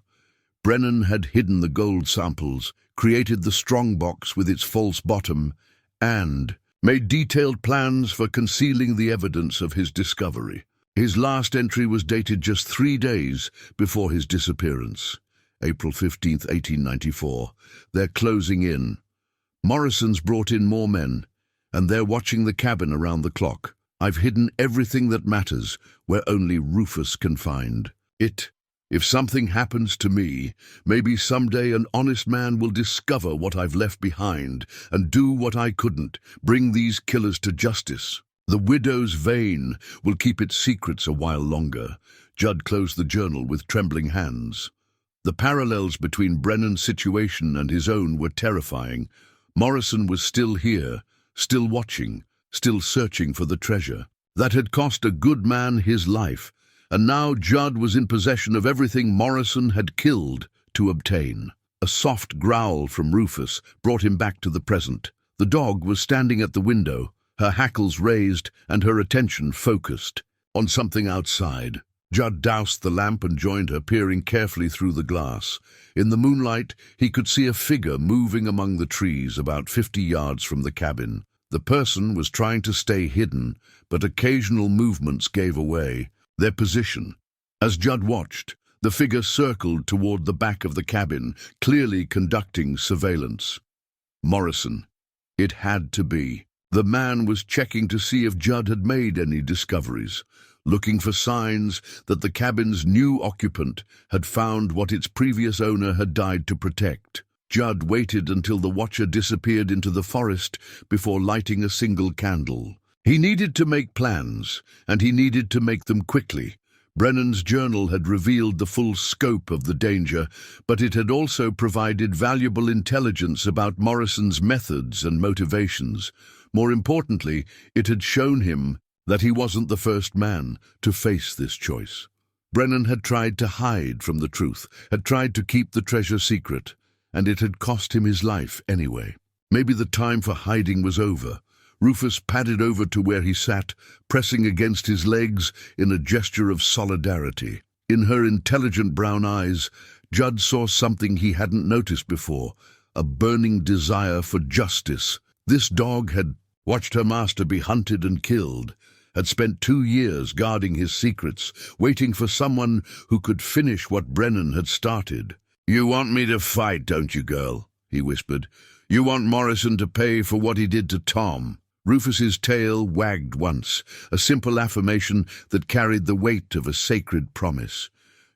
Brennan had hidden the gold samples, created the strongbox with its false bottom, and made detailed plans for concealing the evidence of his discovery. His last entry was dated just 3 days before his disappearance. April 15th, 1894. They're closing in. Morrison's brought in more men, and they're watching the cabin around the clock. I've hidden everything that matters where only Rufus can find it. If something happens to me, maybe someday an honest man will discover what I've left behind and do what I couldn't, bring these killers to justice. The widow's vein will keep its secrets a while longer. Judd closed the journal with trembling hands. The parallels between Brennan's situation and his own were terrifying. Morrison was still here, still watching, still searching for the treasure that had cost a good man his life. And now Judd was in possession of everything Morrison had killed to obtain. A soft growl from Rufus brought him back to the present. The dog was standing at the window, her hackles raised and her attention focused on something outside. Judd doused the lamp and joined her, peering carefully through the glass. In the moonlight, he could see a figure moving among the trees about 50 yards from the cabin. The person was trying to stay hidden, but occasional movements gave away their position. As Judd watched, the figure circled toward the back of the cabin, clearly conducting surveillance. Morrison. It had to be. The man was checking to see if Judd had made any discoveries, looking for signs that the cabin's new occupant had found what its previous owner had died to protect. Judd waited until the watcher disappeared into the forest before lighting a single candle. He needed to make plans, and he needed to make them quickly. Brennan's journal had revealed the full scope of the danger, but it had also provided valuable intelligence about Morrison's methods and motivations. More importantly, it had shown him that he wasn't the first man to face this choice. Brennan had tried to hide from the truth, had tried to keep the treasure secret, and it had cost him his life anyway. Maybe the time for hiding was over. Rufus padded over to where he sat, pressing against his legs in a gesture of solidarity. In her intelligent brown eyes, Judd saw something he hadn't noticed before, a burning desire for justice. This dog had watched her master be hunted and killed, had spent 2 years guarding his secrets, waiting for someone who could finish what Brennan had started. "You want me to fight, don't you, girl?" he whispered. "You want Morrison to pay for what he did to Tom?" Rufus's tail wagged once, a simple affirmation that carried the weight of a sacred promise.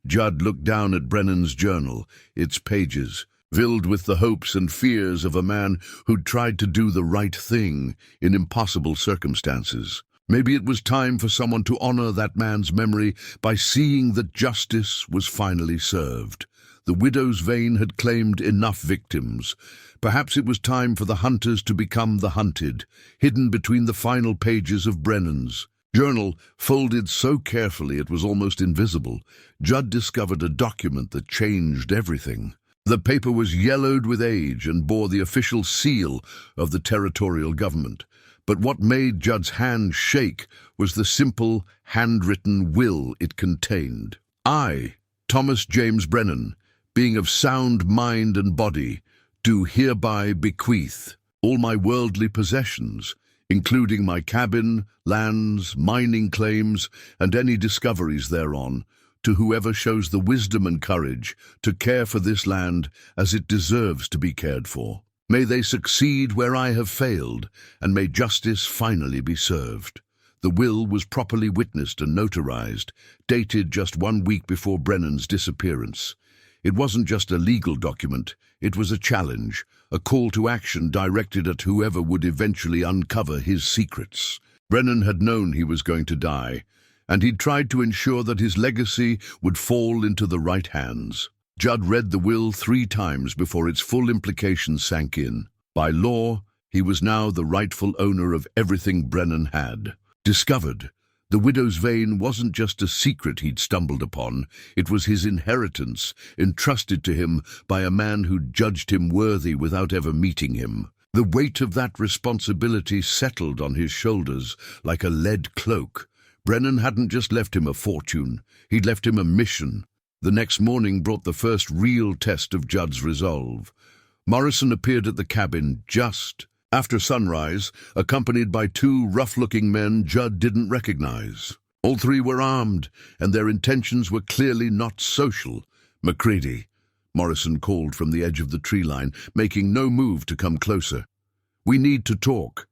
Judd looked down at Brennan's journal, its pages filled with the hopes and fears of a man who'd tried to do the right thing in impossible circumstances. Maybe it was time for someone to honor that man's memory by seeing that justice was finally served. The widow's vein had claimed enough victims. Perhaps it was time for the hunters to become the hunted, hidden between the final pages of Brennan's journal, folded so carefully it was almost invisible. Judd discovered a document that changed everything. The paper was yellowed with age and bore the official seal of the territorial government. But what made Judd's hand shake was the simple, handwritten will it contained. I, Thomas James Brennan, being of sound mind and body, do hereby bequeath all my worldly possessions, including my cabin, lands, mining claims, and any discoveries thereon, to whoever shows the wisdom and courage to care for this land as it deserves to be cared for. May they succeed where I have failed, and may justice finally be served. The will was properly witnessed and notarized, dated just 1 week before Brennan's disappearance. It wasn't just a legal document, it was a challenge, a call to action directed at whoever would eventually uncover his secrets. Brennan had known he was going to die, and he'd tried to ensure that his legacy would fall into the right hands. Judd read the will 3 times before its full implications sank in. By law, he was now the rightful owner of everything Brennan had. Discovered, the widow's vein wasn't just a secret he'd stumbled upon, it was his inheritance, entrusted to him by a man who'd judged him worthy without ever meeting him. The weight of that responsibility settled on his shoulders like a lead cloak. Brennan hadn't just left him a fortune, he'd left him a mission. The next morning brought the first real test of Judd's resolve. Morrison appeared at the cabin just after sunrise, accompanied by 2 rough-looking men Judd didn't recognize. All 3 were armed, and their intentions were clearly not social. "McCready," Morrison called from the edge of the tree line, making no move to come closer. "We need to talk."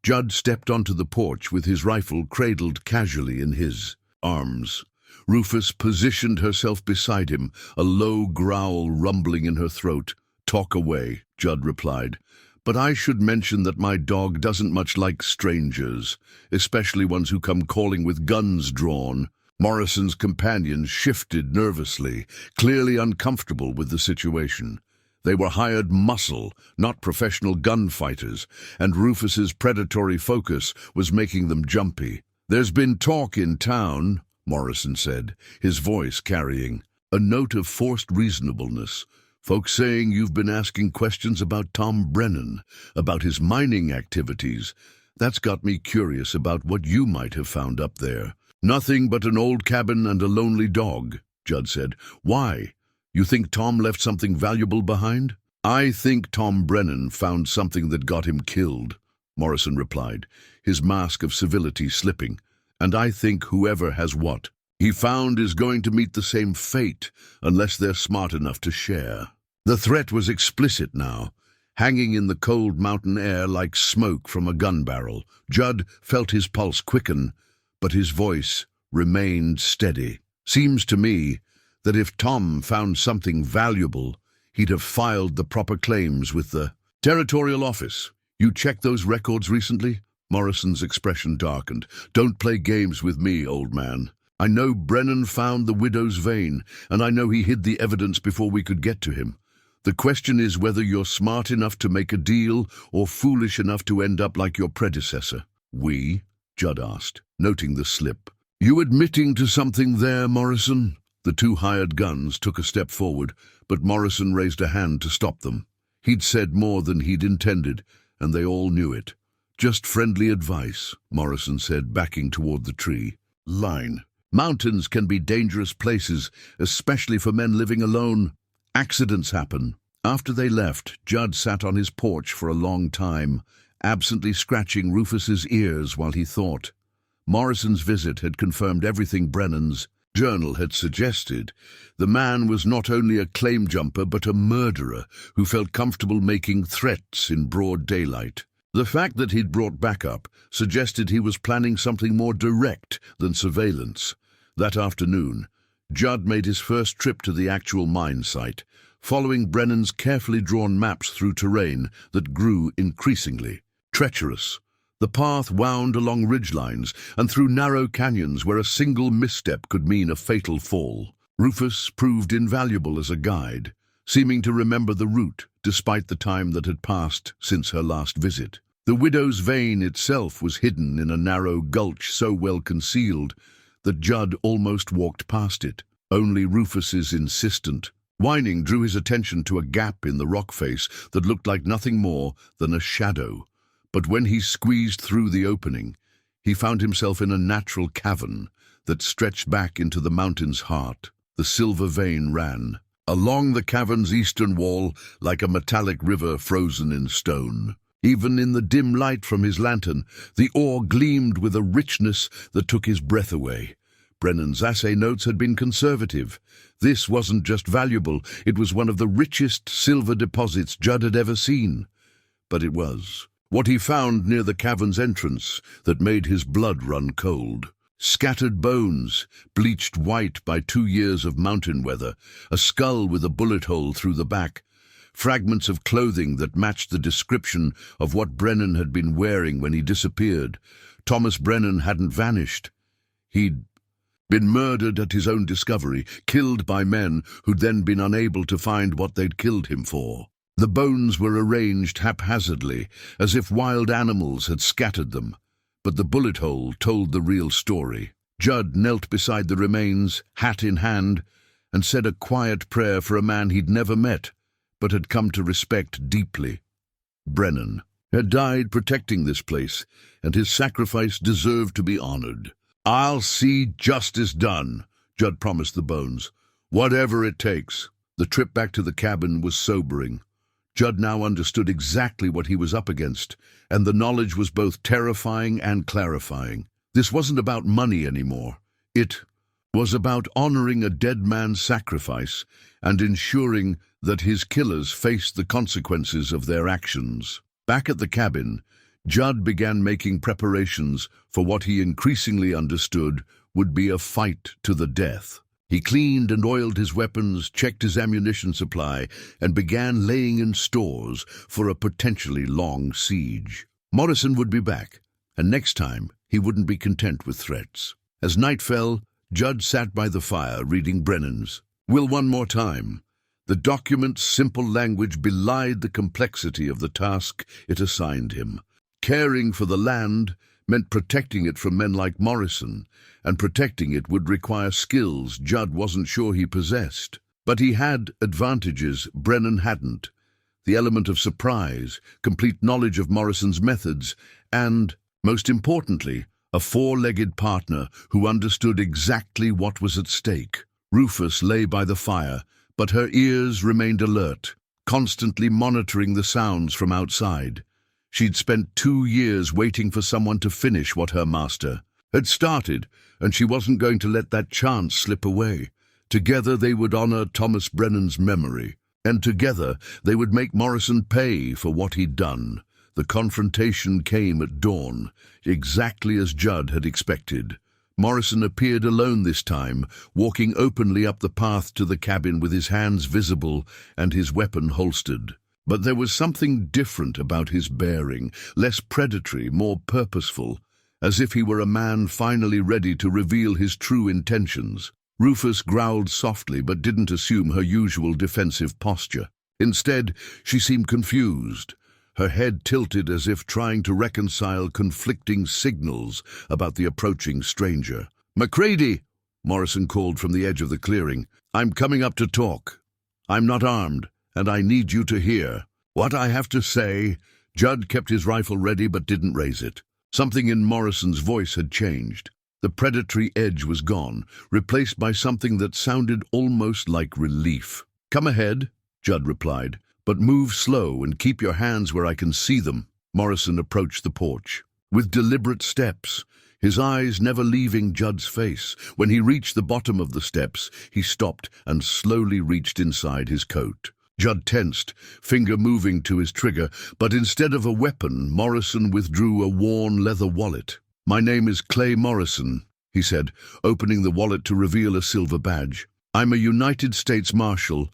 Judd stepped onto the porch with his rifle cradled casually in his arms. Rufus positioned herself beside him, a low growl rumbling in her throat. "Talk away," Judd replied. "But I should mention that my dog doesn't much like strangers, especially ones who come calling with guns drawn." Morrison's companions shifted nervously, clearly uncomfortable with the situation. They were hired muscle, not professional gunfighters, and Rufus's predatory focus was making them jumpy. "There's been talk in town," Morrison said, his voice carrying a note of forced reasonableness. "Folks saying you've been asking questions about Tom Brennan, about his mining activities. That's got me curious about what you might have found up there." "Nothing but an old cabin and a lonely dog," Judd said. "Why? You think Tom left something valuable behind?" "I think Tom Brennan found something that got him killed," Morrison replied, his mask of civility slipping. "And I think whoever has what he found is going to meet the same fate unless they're smart enough to share." The threat was explicit now, hanging in the cold mountain air like smoke from a gun barrel. Judd felt his pulse quicken, but his voice remained steady. "Seems to me that if Tom found something valuable, he'd have filed the proper claims with the territorial office. You checked those records recently?" Morrison's expression darkened. "Don't play games with me, old man. I know Brennan found the widow's vein, and I know he hid the evidence before we could get to him. The question is whether you're smart enough to make a deal or foolish enough to end up like your predecessor." "We?" Judd asked, noting the slip. "You admitting to something there, Morrison?" The 2 hired guns took a step forward, but Morrison raised a hand to stop them. He'd said more than he'd intended, and they all knew it. "Just friendly advice," Morrison said, backing toward the tree line. "Mountains can be dangerous places, especially for men living alone. Accidents happen." After they left, Judd sat on his porch for a long time, absently scratching Rufus's ears while he thought. Morrison's visit had confirmed everything Brennan's journal had suggested. The man was not only a claim jumper but a murderer who felt comfortable making threats in broad daylight. The fact that he'd brought backup suggested he was planning something more direct than surveillance. That afternoon, Judd made his first trip to the actual mine site, following Brennan's carefully drawn maps through terrain that grew increasingly treacherous. The path wound along ridgelines and through narrow canyons where a single misstep could mean a fatal fall. Rufus proved invaluable as a guide, seeming to remember the route despite the time that had passed since her last visit. The widow's vein itself was hidden in a narrow gulch so well concealed that Judd almost walked past it. Only Rufus's insistent whining drew his attention to a gap in the rock face that looked like nothing more than a shadow. But when he squeezed through the opening, he found himself in a natural cavern that stretched back into the mountain's heart. The silver vein ran along the cavern's eastern wall like a metallic river frozen in stone. Even in the dim light from his lantern, the ore gleamed with a richness that took his breath away. Brennan's assay notes had been conservative. This wasn't just valuable, it was one of the richest silver deposits Judd had ever seen. But it was what he found near the cavern's entrance that made his blood run cold. Scattered bones, bleached white by 2 years of mountain weather, a skull with a bullet hole through the back, fragments of clothing that matched the description of what Brennan had been wearing when he disappeared. Thomas Brennan hadn't vanished. He'd been murdered at his own discovery, killed by men who'd then been unable to find what they'd killed him for. The bones were arranged haphazardly, as if wild animals had scattered them. But the bullet hole told the real story. Judd knelt beside the remains, hat in hand, and said a quiet prayer for a man he'd never met, but had come to respect deeply. Brennan had died protecting this place, and his sacrifice deserved to be honored. "I'll see justice done," Judd promised the bones. "Whatever it takes." The trip back to the cabin was sobering. Judd now understood exactly what he was up against, and the knowledge was both terrifying and clarifying. This wasn't about money anymore. It was about honoring a dead man's sacrifice and ensuring that his killers faced the consequences of their actions. Back at the cabin, Judd began making preparations for what he increasingly understood would be a fight to the death. He cleaned and oiled his weapons, checked his ammunition supply, and began laying in stores for a potentially long siege. Morrison would be back, and next time he wouldn't be content with threats. As night fell, Judd sat by the fire reading Brennan's will one more time. The document's simple language belied the complexity of the task it assigned him. Caring for the land meant protecting it from men like Morrison, and protecting it would require skills Judd wasn't sure he possessed. But he had advantages Brennan hadn't: the element of surprise, complete knowledge of Morrison's methods, and, most importantly, a four-legged partner who understood exactly what was at stake. Rufus lay by the fire, but her ears remained alert, constantly monitoring the sounds from outside. She'd spent 2 years waiting for someone to finish what her master had started, and she wasn't going to let that chance slip away. Together they would honor Thomas Brennan's memory, and together they would make Morrison pay for what he'd done. The confrontation came at dawn, exactly as Judd had expected. Morrison appeared alone this time, walking openly up the path to the cabin with his hands visible and his weapon holstered. But there was something different about his bearing, less predatory, more purposeful, as if he were a man finally ready to reveal his true intentions. Rufus growled softly but didn't assume her usual defensive posture. Instead, she seemed confused, her head tilted as if trying to reconcile conflicting signals about the approaching stranger. "McCready!" Morrison called from the edge of the clearing. "I'm coming up to talk. I'm not armed, and I need you to hear what I have to say." Judd kept his rifle ready but didn't raise it. Something in Morrison's voice had changed. The predatory edge was gone, replaced by something that sounded almost like relief. "Come ahead," Judd replied, "but move slow and keep your hands where I can see them." Morrison approached the porch with deliberate steps, his eyes never leaving Judd's face. When he reached the bottom of the steps, he stopped and slowly reached inside his coat. Judd tensed, finger moving to his trigger, but instead of a weapon, Morrison withdrew a worn leather wallet. "My name is Clay Morrison," he said, opening the wallet to reveal a silver badge. "I'm a United States Marshal,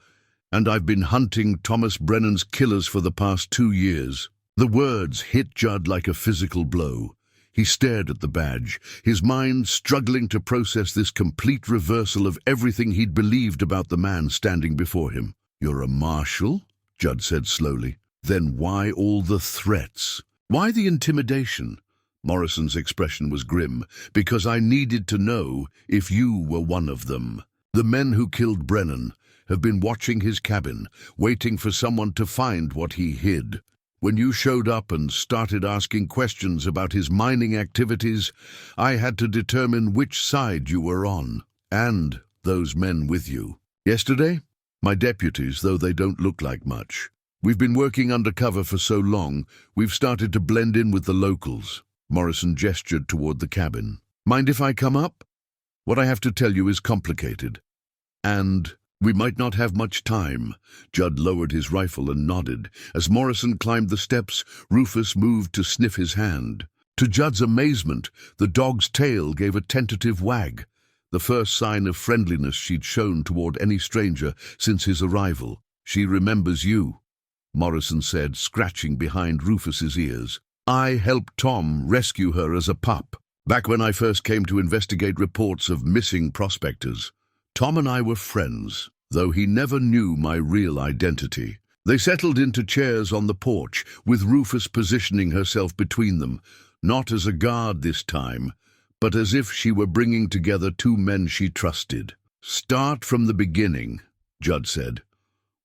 and I've been hunting Thomas Brennan's killers for the past 2 years." The words hit Judd like a physical blow. He stared at the badge, his mind struggling to process this complete reversal of everything he'd believed about the man standing before him. "You're a marshal?" Judd said slowly. "Then why all the threats? Why the intimidation?" Morrison's expression was grim. "Because I needed to know if you were one of them. The men who killed Brennan have been watching his cabin, waiting for someone to find what he hid. When you showed up and started asking questions about his mining activities, I had to determine which side you were on, and those men with you. Yesterday, my deputies, though they don't look like much. We've been working undercover for so long, we've started to blend in with the locals. Morrison gestured toward the cabin. Mind if I come up? What I have to tell you is complicated. And we might not have much time. Judd lowered his rifle and nodded. As Morrison climbed the steps, Rufus moved to sniff his hand. To Judd's amazement, the dog's tail gave a tentative wag, the first sign of friendliness she'd shown toward any stranger since his arrival. She remembers you, Morrison said, scratching behind Rufus's ears. I helped Tom rescue her as a pup, back when I first came to investigate reports of missing prospectors. Tom and I were friends, though he never knew my real identity. They settled into chairs on the porch, with Rufus positioning herself between them, not as a guard this time, but as if she were bringing together two men she trusted. Start from the beginning, Judd said.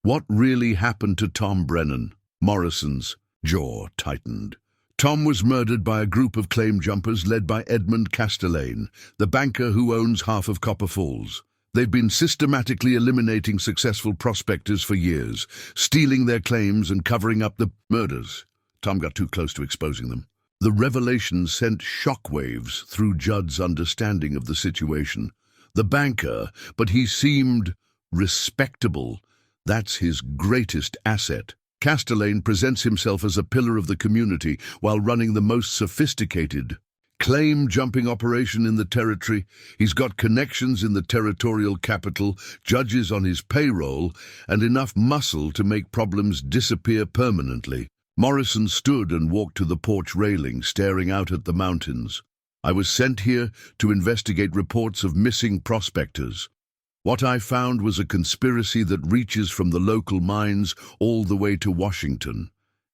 What really happened to Tom Brennan? Morrison's jaw tightened. Tom was murdered by a group of claim jumpers led by Edmund Castellane, the banker who owns half of Copper Falls. They've been systematically eliminating successful prospectors for years, stealing their claims and covering up the murders. Tom got too close to exposing them. The revelation sent shockwaves through Judd's understanding of the situation. The banker, but he seemed respectable. That's his greatest asset. Castellane presents himself as a pillar of the community while running the most sophisticated claim-jumping operation in the territory. He's got connections in the territorial capital, judges on his payroll, and enough muscle to make problems disappear permanently. Morrison stood and walked to the porch railing, staring out at the mountains. I was sent here to investigate reports of missing prospectors. What I found was a conspiracy that reaches from the local mines all the way to Washington.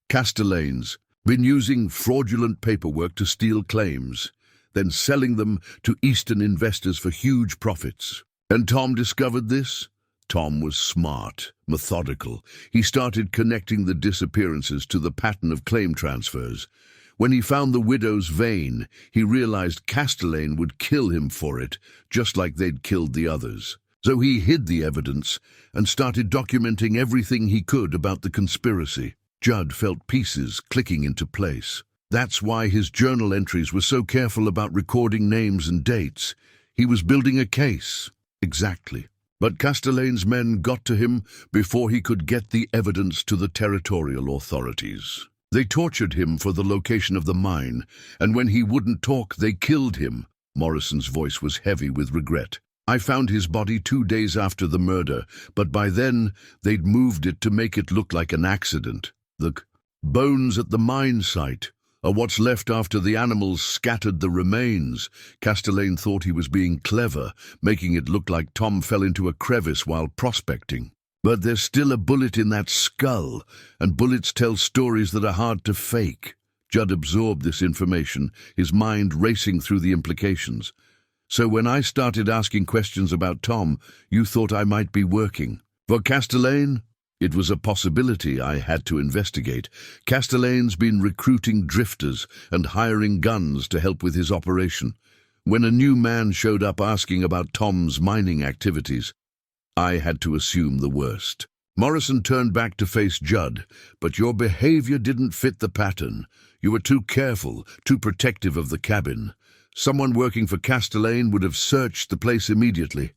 Castellane's been using fraudulent paperwork to steal claims, then selling them to Eastern investors for huge profits. And Tom discovered this? Tom was smart, methodical. He started connecting the disappearances to the pattern of claim transfers. When he found the widow's vein, he realized Castellane would kill him for it, just like they'd killed the others. So he hid the evidence and started documenting everything he could about the conspiracy. Judd felt pieces clicking into place. That's why his journal entries were so careful about recording names and dates. He was building a case. Exactly. But Castellane's men got to him before he could get the evidence to the territorial authorities. They tortured him for the location of the mine, and when he wouldn't talk, they killed him. Morrison's voice was heavy with regret. I found his body 2 days after the murder, but by then they'd moved it to make it look like an accident. The bones at the mine site are what's left after the animals scattered the remains. Castellane thought he was being clever, making it look like Tom fell into a crevice while prospecting. But there's still a bullet in that skull, and bullets tell stories that are hard to fake. Judd absorbed this information, his mind racing through the implications. So when I started asking questions about Tom, you thought I might be working for Castellane? It was a possibility I had to investigate. Castellane's been recruiting drifters and hiring guns to help with his operation. When a new man showed up asking about Tom's mining activities, I had to assume the worst. Morrison turned back to face Judd, but your behavior didn't fit the pattern. You were too careful, too protective of the cabin. Someone working for Castellane would have searched the place immediately.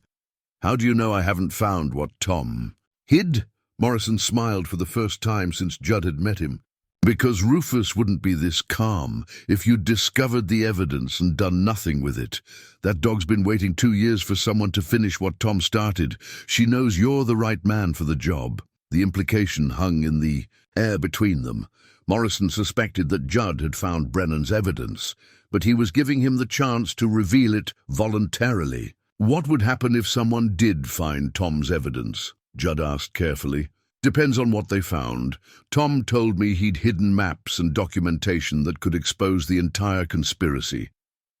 How do you know I haven't found what Tom hid? Morrison smiled for the first time since Judd had met him. Because Rufus wouldn't be this calm if you'd discovered the evidence and done nothing with it. That dog's been waiting 2 years for someone to finish what Tom started. She knows you're the right man for the job. The implication hung in the air between them. Morrison suspected that Judd had found Brennan's evidence, but he was giving him the chance to reveal it voluntarily. What would happen if someone did find Tom's evidence? Judd asked carefully. Depends on what they found. Tom told me he'd hidden maps and documentation that could expose the entire conspiracy.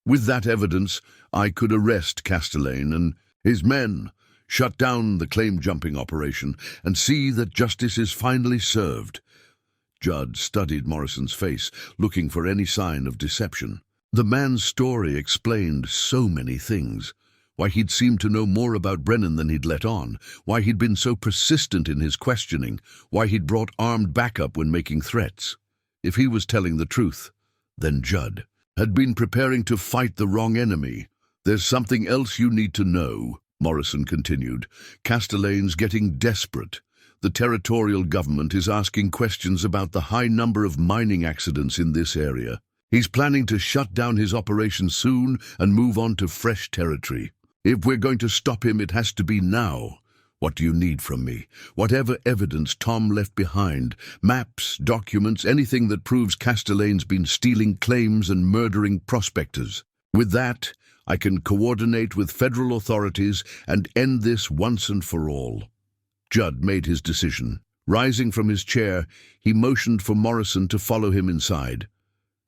With that evidence, I could arrest Castellane and his men, shut down the claim-jumping operation, and see that justice is finally served. Judd studied Morrison's face, looking for any sign of deception. The man's story explained so many things. Why he'd seemed to know more about Brennan than he'd let on, why he'd been so persistent in his questioning, why he'd brought armed backup when making threats. If he was telling the truth, then Judd had been preparing to fight the wrong enemy. "There's something else you need to know," Morrison continued. "Castellane's getting desperate. The territorial government is asking questions about the high number of mining accidents in this area. He's planning to shut down his operation soon and move on to fresh territory. If we're going to stop him, it has to be now. What do you need from me? Whatever evidence Tom left behind, maps, documents, anything that proves Castellane's been stealing claims and murdering prospectors. With that, I can coordinate with federal authorities and end this once and for all." Judd made his decision. Rising from his chair, he motioned for Morrison to follow him inside.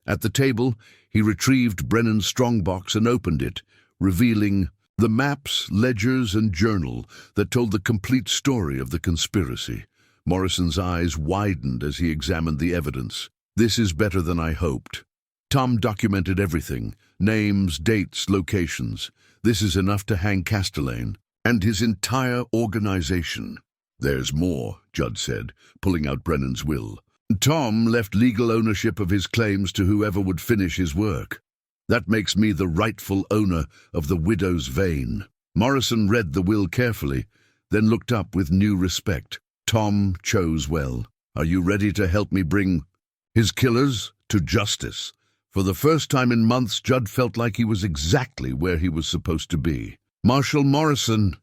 At the table, he retrieved Brennan's strongbox and opened it, revealing the maps, ledgers, and journal that told the complete story of the conspiracy. Morrison's eyes widened as he examined the evidence. "This is better than I hoped. Tom documented everything, names, dates, locations. This is enough to hang Castelaine and his entire organization." "There's more," Judd said, pulling out Brennan's will. "Tom left legal ownership of his claims to whoever would finish his work. That makes me the rightful owner of the widow's vein." Morrison read the will carefully, then looked up with new respect. "Tom chose well. Are you ready to help me bring his killers to justice?" For the first time in months, Judd felt like he was exactly where he was supposed to be. "Marshal Morrison,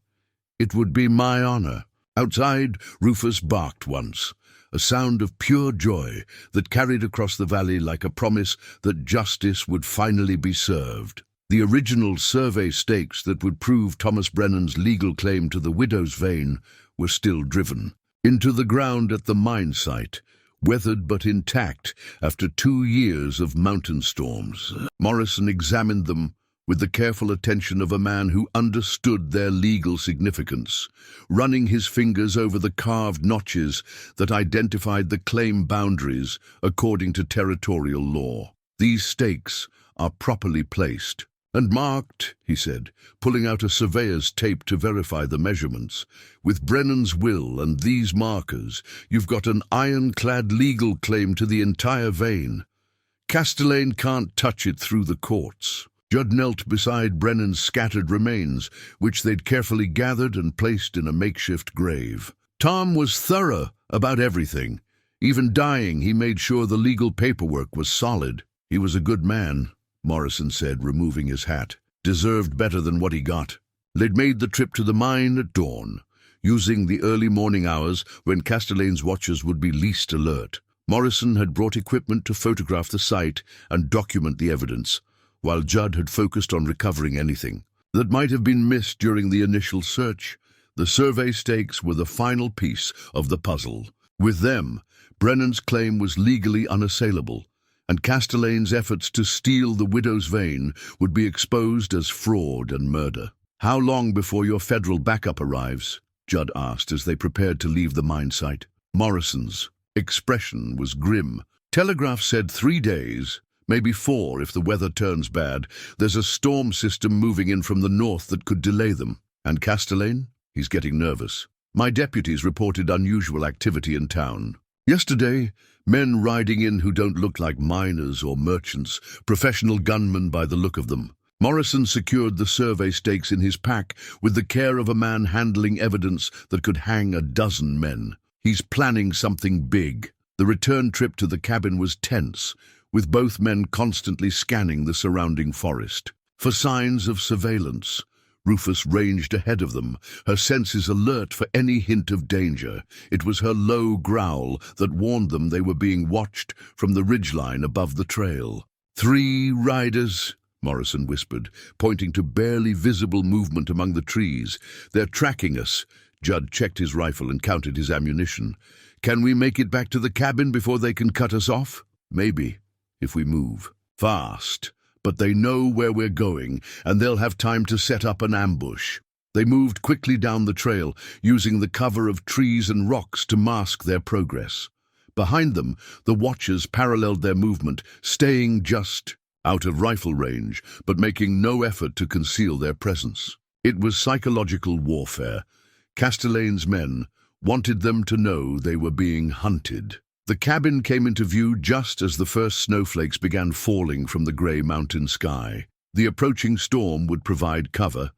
it would be my honor." Outside, Rufus barked once, a sound of pure joy that carried across the valley like a promise that justice would finally be served. The original survey stakes that would prove Thomas Brennan's legal claim to the widow's vein were still driven into the ground at the mine site, weathered but intact after 2 years of mountain storms. Morrison examined them with the careful attention of a man who understood their legal significance, running his fingers over the carved notches that identified the claim boundaries according to territorial law. "These stakes are properly placed and marked," he said, pulling out a surveyor's tape to verify the measurements. "With Brennan's will and these markers, you've got an ironclad legal claim to the entire vein. Castelaine can't touch it through the courts." Judd knelt beside Brennan's scattered remains, which they'd carefully gathered and placed in a makeshift grave. "Tom was thorough about everything. Even dying, he made sure the legal paperwork was solid." "He was a good man," Morrison said, removing his hat. "Deserved better than what he got." They'd made the trip to the mine at dawn, using the early morning hours when Castelaine's watchers would be least alert. Morrison had brought equipment to photograph the site and document the evidence, while Judd had focused on recovering anything that might have been missed during the initial search. The survey stakes were the final piece of the puzzle. With them, Brennan's claim was legally unassailable, and Castelaine's efforts to steal the widow's vein would be exposed as fraud and murder. "How long before your federal backup arrives?" Judd asked as they prepared to leave the mine site. Morrison's expression was grim. "Telegraph said 3 days. Maybe 4 if the weather turns bad. There's a storm system moving in from the north that could delay them." "And Castelaine?" He's getting nervous. "My deputies reported unusual activity in town. Yesterday, men riding in who don't look like miners or merchants, professional gunmen by the look of them." Morrison secured the survey stakes in his pack with the care of a man handling evidence that could hang a dozen men. "He's planning something big." The return trip to the cabin was tense, with both men constantly scanning the surrounding forest for signs of surveillance. Rufus ranged ahead of them, her senses alert for any hint of danger. It was her low growl that warned them they were being watched from the ridgeline above the trail. 3 riders, Morrison whispered, pointing to barely visible movement among the trees. "They're tracking us." Judd checked his rifle and counted his ammunition. "Can we make it back to the cabin before they can cut us off?" "Maybe, if we move fast. But they know where we're going, and they'll have time to set up an ambush." They moved quickly down the trail, using the cover of trees and rocks to mask their progress. Behind them, the watchers paralleled their movement, staying just out of rifle range, but making no effort to conceal their presence. It was psychological warfare. Castellane's men wanted them to know they were being hunted. The cabin came into view just as the first snowflakes began falling from the grey mountain sky. The approaching storm would provide cover,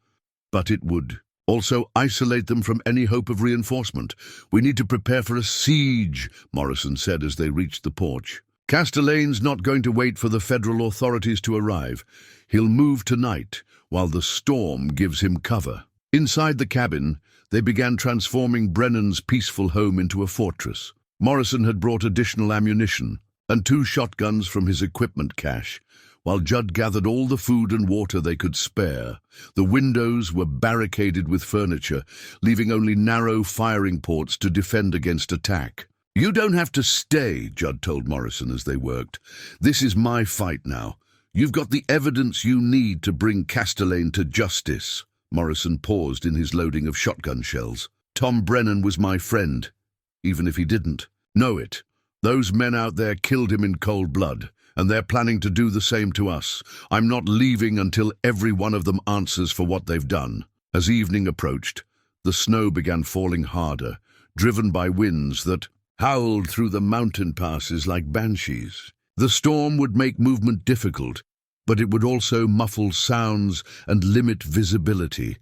but it would also isolate them from any hope of reinforcement. "We need to prepare for a siege," Morrison said as they reached the porch. "Castellane's not going to wait for the federal authorities to arrive. He'll move tonight, while the storm gives him cover." Inside the cabin, they began transforming Brennan's peaceful home into a fortress. Morrison had brought additional ammunition and 2 shotguns from his equipment cache, while Judd gathered all the food and water they could spare. The windows were barricaded with furniture, leaving only narrow firing ports to defend against attack. "You don't have to stay," Judd told Morrison as they worked. "This is my fight now. You've got the evidence you need to bring Castellane to justice." Morrison paused in his loading of shotgun shells. "Tom Brennan was my friend, even if he didn't know it. Those men out there killed him in cold blood, and they're planning to do the same to us. I'm not leaving until every one of them answers for what they've done." As evening approached, the snow began falling harder, driven by winds that howled through the mountain passes like banshees. The storm would make movement difficult, but it would also muffle sounds and limit visibility.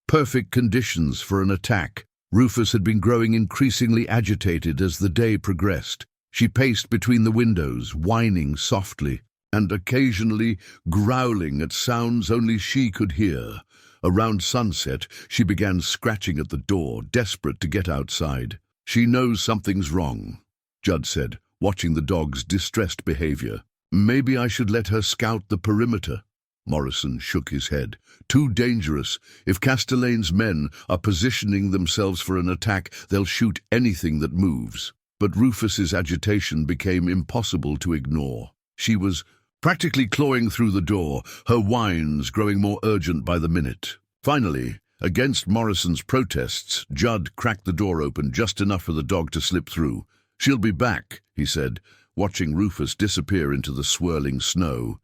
Perfect conditions for an attack. Rufus had been growing increasingly agitated as the day progressed. She paced between the windows, whining softly, and occasionally growling at sounds only she could hear. Around sunset, she began scratching at the door, desperate to get outside. "She knows something's wrong," Judd said, watching the dog's distressed behavior. "Maybe I should let her scout the perimeter." Morrison shook his head. "Too dangerous. If Castellane's men are positioning themselves for an attack, they'll shoot anything that moves." But Rufus's agitation became impossible to ignore. She was practically clawing through the door, her whines growing more urgent by the minute. Finally, against Morrison's protests, Judd cracked the door open just enough for the dog to slip through. "She'll be back," he said, watching Rufus disappear into the swirling snow.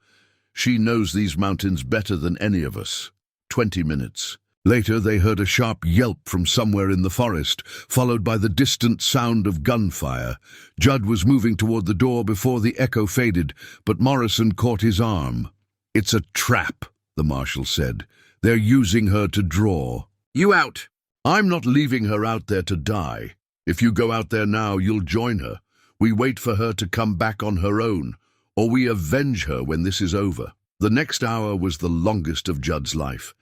"She knows these mountains better than any of us." 20 minutes. Later, they heard a sharp yelp from somewhere in the forest, followed by the distant sound of gunfire. Judd was moving toward the door before the echo faded, but Morrison caught his arm. "It's a trap," the marshal said. "They're using her to draw." "You out!" "I'm not leaving her out there to die. If you go out there now, you'll join her. We wait for her to come back on her own, or we avenge her when this is over." The next hour was the longest of Judd's life.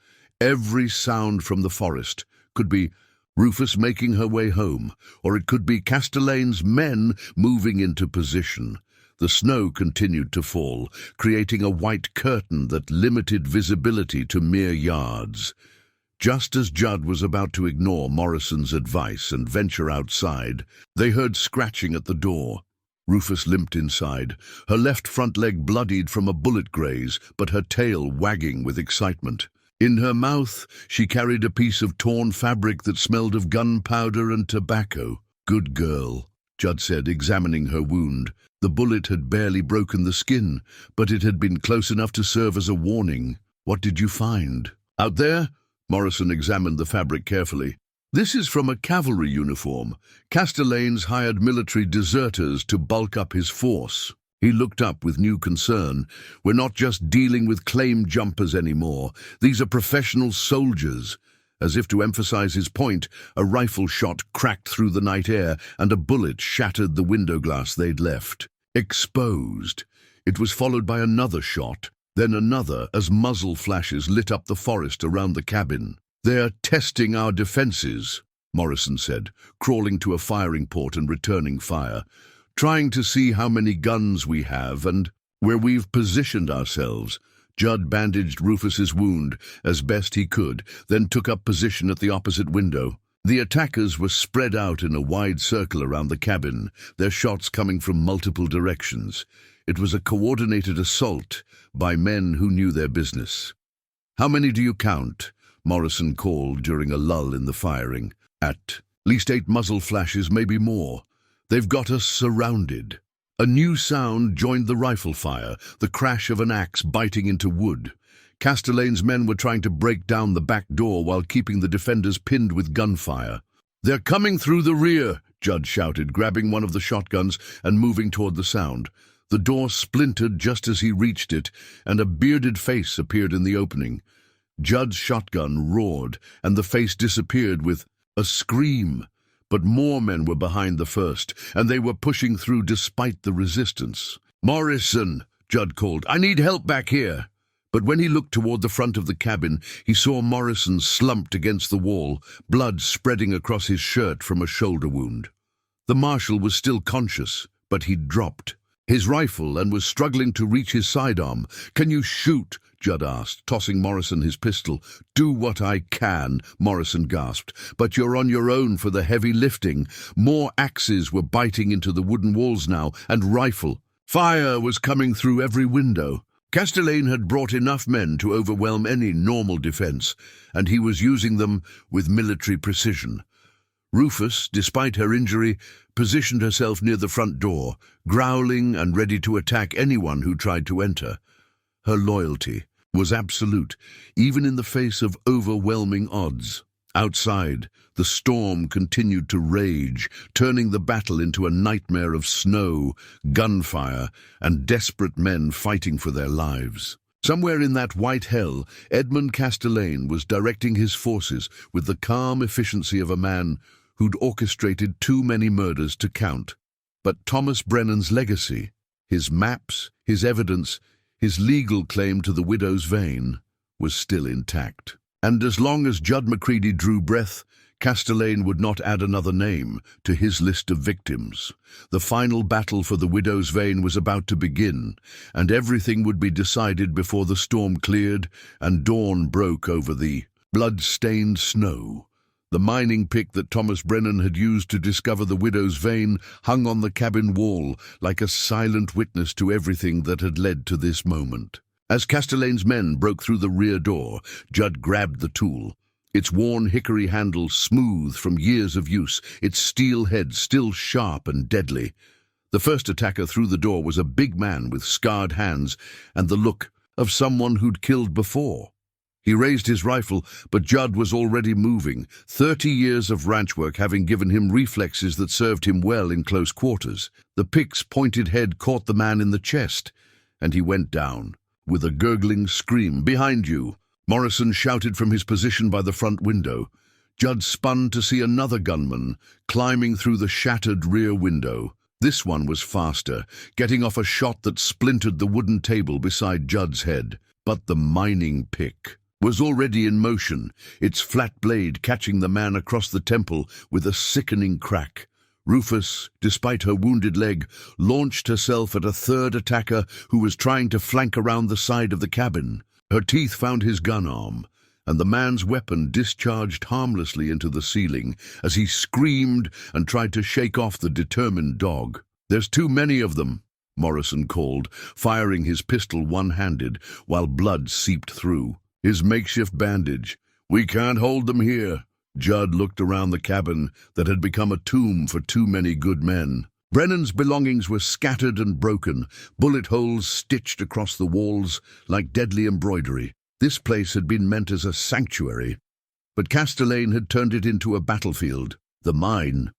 Every sound from the forest could be Rufus making her way home, or it could be Castellane's men moving into position. The snow continued to fall, creating a white curtain that limited visibility to mere yards. Just as Judd was about to ignore Morrison's advice and venture outside, they heard scratching at the door. Rufus limped inside, her left front leg bloodied from a bullet graze, but her tail wagging with excitement. In her mouth, she carried a piece of torn fabric that smelled of gunpowder and tobacco. "Good girl," Judd said, examining her wound. The bullet had barely broken the skin, but it had been close enough to serve as a warning. "What did you find?" "Out there?" Morrison examined the fabric carefully. "This is from a cavalry uniform. Castellane's hired military deserters to bulk up his force." He looked up with new concern. "We're not just dealing with claim jumpers anymore. These are professional soldiers." As if to emphasize his point, a rifle shot cracked through the night air and a bullet shattered the window glass they'd left. Exposed. It was followed by another shot, then another as muzzle flashes lit up the forest around the cabin. "They're testing our defenses," Morrison said, crawling to a firing port and returning fire. "Trying to see how many guns we have and where we've positioned ourselves." Judd bandaged Rufus's wound as best he could, then took up position at the opposite window. The attackers were spread out in a wide circle around the cabin, their shots coming from multiple directions. It was a coordinated assault by men who knew their business. "How many do you count?" Morrison called during a lull in the firing. "At least 8 muzzle flashes, maybe more." They've got us surrounded." A new sound joined the rifle fire, the crash of an axe biting into wood. Castellane's men were trying to break down the back door while keeping the defenders pinned with gunfire. "They're coming through the rear," Judd shouted, grabbing one of the shotguns and moving toward the sound. The door splintered just as he reached it, and a bearded face appeared in the opening. Judd's shotgun roared, and the face disappeared with a scream. But more men were behind the first, and they were pushing through despite the resistance. "Morrison," Judd called, "I need help back here." But when he looked toward the front of the cabin, he saw Morrison slumped against the wall, blood spreading across his shirt from a shoulder wound. The marshal was still conscious, but he'd dropped his rifle and was struggling to reach his sidearm. "Can you shoot?" Judd asked, tossing Morrison his pistol. "Do what I can," Morrison gasped, "but you're on your own for the heavy lifting." More axes were biting into the wooden walls now, and rifle fire was coming through every window. Castelaine had brought enough men to overwhelm any normal defense, and he was using them with military precision. Rufus, despite her injury, positioned herself near the front door, growling and ready to attack anyone who tried to enter. Her loyalty was absolute, even in the face of overwhelming odds. Outside, the storm continued to rage, turning the battle into a nightmare of snow, gunfire, and desperate men fighting for their lives. Somewhere in that white hell, Edmund Castelaine was directing his forces with the calm efficiency of a man who'd orchestrated too many murders to count. But Thomas Brennan's legacy, his maps, his evidence, his legal claim to the widow's vein, was still intact. And as long as Judd McCready drew breath, Castelaine would not add another name to his list of victims. The final battle for the widow's vein was about to begin, and everything would be decided before the storm cleared and dawn broke over the blood-stained snow. The mining pick that Thomas Brennan had used to discover the widow's vein hung on the cabin wall like a silent witness to everything that had led to this moment. As Castelaine's men broke through the rear door, Judd grabbed the tool. Its worn hickory handle smooth from years of use, its steel head still sharp and deadly. The first attacker through the door was a big man with scarred hands and the look of someone who'd killed before. He raised his rifle, but Judd was already moving, 30 years of ranch work having given him reflexes that served him well in close quarters. The pick's pointed head caught the man in the chest, and he went down, with a gurgling scream. "Behind you!" Morrison shouted from his position by the front window. Judd spun to see another gunman climbing through the shattered rear window. This one was faster, getting off a shot that splintered the wooden table beside Judd's head. But the mining pick was already in motion, its flat blade catching the man across the temple with a sickening crack. Rufus, despite her wounded leg, launched herself at a third attacker who was trying to flank around the side of the cabin. Her teeth found his gun arm, and the man's weapon discharged harmlessly into the ceiling as he screamed and tried to shake off the determined dog. "There's too many of them," Morrison called, firing his pistol one-handed while blood seeped through his makeshift bandage. "We can't hold them here." Judd looked around the cabin that had become a tomb for too many good men. Brennan's belongings were scattered and broken, bullet holes stitched across the walls like deadly embroidery. This place had been meant as a sanctuary, but Castelaine had turned it into a battlefield. "The mine,"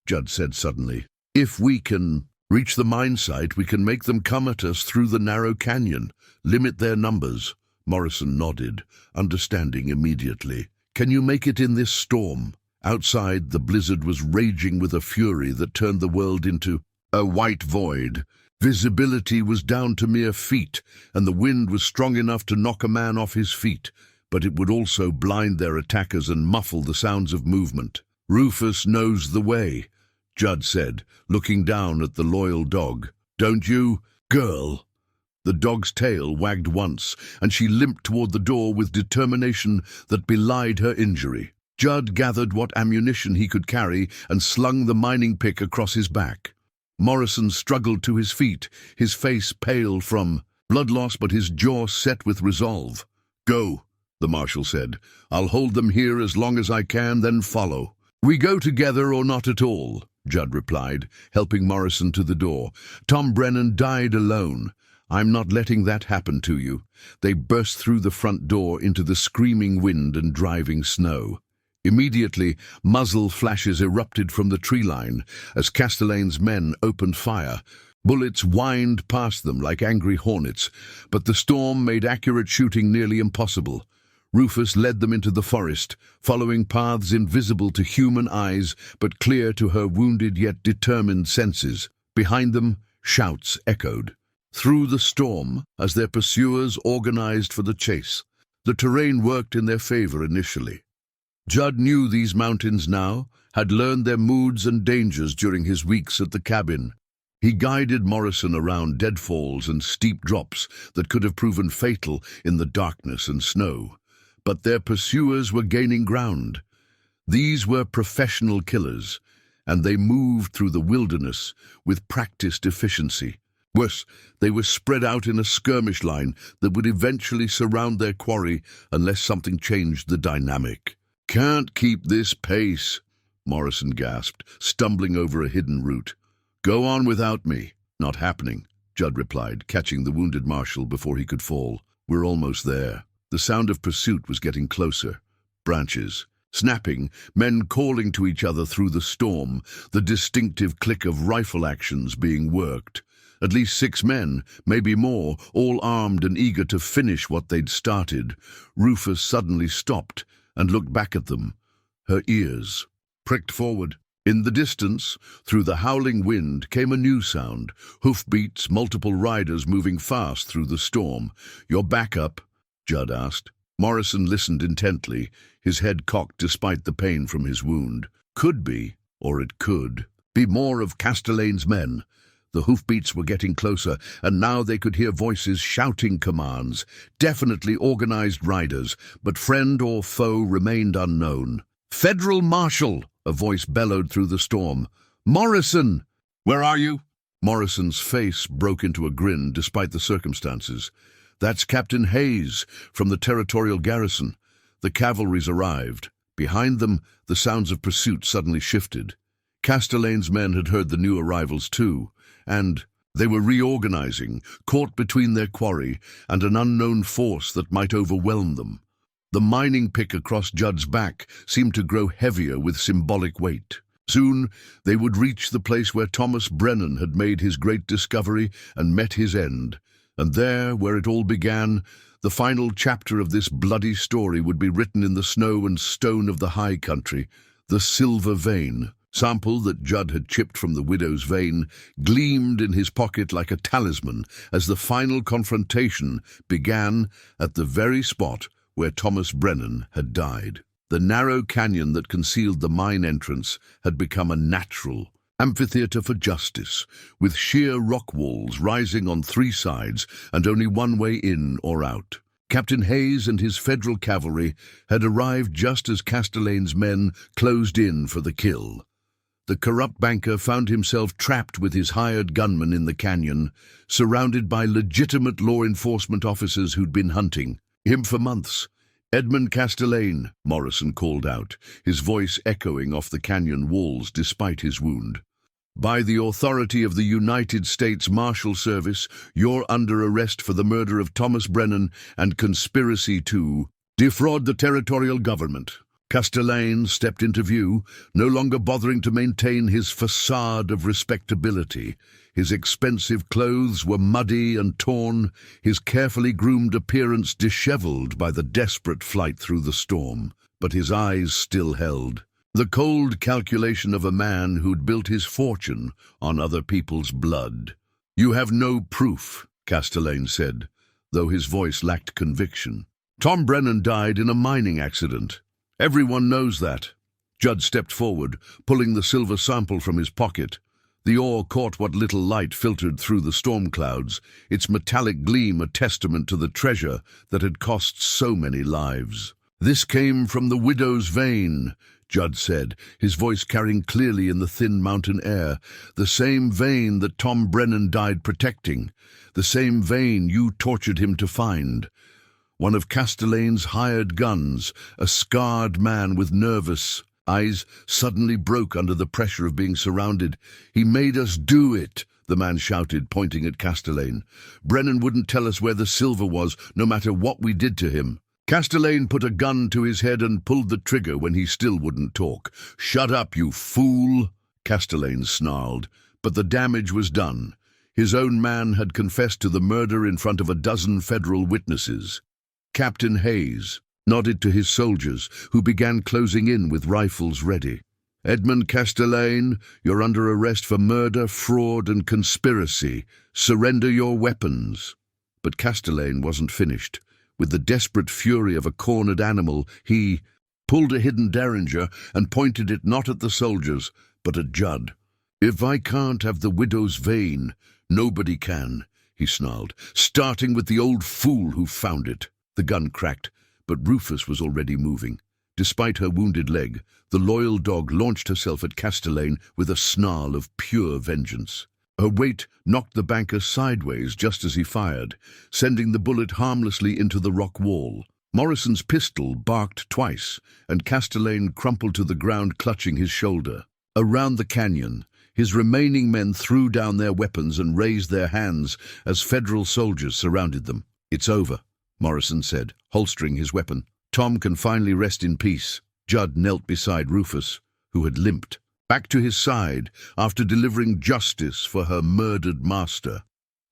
Judd said suddenly. "If we can reach the mine site, we can make them come at us through the narrow canyon, limit their numbers." Morrison nodded, understanding immediately. "Can you make it in this storm?" Outside, the blizzard was raging with a fury that turned the world into a white void. Visibility was down to mere feet, and the wind was strong enough to knock a man off his feet, but it would also blind their attackers and muffle the sounds of movement. "Rufus knows the way," Judd said, looking down at the loyal dog. "Don't you, girl?" The dog's tail wagged once, and she limped toward the door with determination that belied her injury. Judd gathered what ammunition he could carry and slung the mining pick across his back. Morrison struggled to his feet, his face pale from blood loss but his jaw set with resolve. "Go," the marshal said. "I'll hold them here as long as I can, then follow. We go together or not at all." Judd replied, helping Morrison to the door. "Tom Brennan died alone. I'm not letting that happen to you." They burst through the front door into the screaming wind and driving snow. Immediately, muzzle flashes erupted from the tree line as Castellane's men opened fire. Bullets whined past them like angry hornets, but the storm made accurate shooting nearly impossible. Rufus led them into the forest, following paths invisible to human eyes but clear to her wounded yet determined senses. Behind them, shouts echoed. Through the storm, as their pursuers organized for the chase, the terrain worked in their favor initially. Judd knew these mountains now, had learned their moods and dangers during his weeks at the cabin. He guided Morrison around deadfalls and steep drops that could have proven fatal in the darkness and snow. But their pursuers were gaining ground. These were professional killers, and they moved through the wilderness with practiced efficiency. Worse, they were spread out in a skirmish line that would eventually surround their quarry unless something changed the dynamic. "Can't keep this pace," Morrison gasped, stumbling over a hidden root. "Go on without me." "Not happening," Judd replied, catching the wounded marshal before he could fall. "We're almost there." The sound of pursuit was getting closer. Branches snapping, men calling to each other through the storm, the distinctive click of rifle actions being worked. At least 6 men, maybe more, all armed and eager to finish what they'd started. Rufus suddenly stopped and looked back at them. Her ears pricked forward. In the distance, through the howling wind, came a new sound. Hoofbeats, multiple riders moving fast through the storm. "Your back up?" Judd asked. Morrison listened intently, his head cocked despite the pain from his wound. Could be, or it could be more of Castellane's men. The hoofbeats were getting closer, and now they could hear voices shouting commands. Definitely organized riders, but friend or foe remained unknown. "Federal Marshal!" a voice bellowed through the storm. "Morrison!" "Where are you?" Morrison's face broke into a grin despite the circumstances. "That's Captain Hayes from the territorial garrison." The cavalry's arrived. Behind them, the sounds of pursuit suddenly shifted. Castellane's men had heard the new arrivals too, and they were reorganizing, caught between their quarry and an unknown force that might overwhelm them. The mining pick across Judd's back seemed to grow heavier with symbolic weight. Soon they would reach the place where Thomas Brennan had made his great discovery and met his end. And there, where it all began, the final chapter of this bloody story would be written in the snow and stone of the high country. The silver vein, sample that Judd had chipped from the widow's vein, gleamed in his pocket like a talisman as the final confrontation began at the very spot where Thomas Brennan had died. The narrow canyon that concealed the mine entrance had become a natural amphitheater for justice, with sheer rock walls rising on 3 sides and only one way in or out. Captain Hayes and his federal cavalry had arrived just as Castellane's men closed in for the kill. The corrupt banker found himself trapped with his hired gunmen in the canyon, surrounded by legitimate law enforcement officers who'd been hunting him for months. "Edmund Castellane," Morrison called out, his voice echoing off the canyon walls despite his wound. "By the authority of the United States Marshal Service, you're under arrest for the murder of Thomas Brennan and conspiracy to defraud the territorial government." Castellane stepped into view, no longer bothering to maintain his facade of respectability. His expensive clothes were muddy and torn, his carefully groomed appearance disheveled by the desperate flight through the storm. But his eyes still held the cold calculation of a man who'd built his fortune on other people's blood. "You have no proof," Castellane said, though his voice lacked conviction. "Tom Brennan died in a mining accident. Everyone knows that." Judd stepped forward, pulling the silver sample from his pocket. The ore caught what little light filtered through the storm clouds, its metallic gleam a testament to the treasure that had cost so many lives. "This came from the widow's vein," Judd said, his voice carrying clearly in the thin mountain air. "The same vein that Tom Brennan died protecting. The same vein you tortured him to find. One of Castellane's hired guns, a scarred man with nervous Eyes suddenly broke under the pressure of being surrounded. "He made us do it," the man shouted, pointing at Castellane. "Brennan wouldn't tell us where the silver was, no matter what we did to him." Castellane put a gun to his head and pulled the trigger when he still wouldn't talk. "Shut up, you fool," Castellane snarled. But the damage was done. His own man had confessed to the murder in front of a dozen federal witnesses. Captain Hayes nodded to his soldiers, who began closing in with rifles ready. "Edmund Castellane, you're under arrest for murder, fraud, and conspiracy. Surrender your weapons." But Castellane wasn't finished. With the desperate fury of a cornered animal, he pulled a hidden derringer and pointed it not at the soldiers, but at Judd. "If I can't have the widow's vein, nobody can," he snarled, "starting with the old fool who found it." The gun cracked, but Rufus was already moving. Despite her wounded leg, the loyal dog launched herself at Castellane with a snarl of pure vengeance. Her weight knocked the banker sideways just as he fired, sending the bullet harmlessly into the rock wall. Morrison's pistol barked twice, and Castellane crumpled to the ground, clutching his shoulder. Around the canyon, his remaining men threw down their weapons and raised their hands as federal soldiers surrounded them. "It's over," Morrison said, holstering his weapon. "Tom can finally rest in peace." Judd knelt beside Rufus, who had limped, back to his side after delivering justice for her murdered master.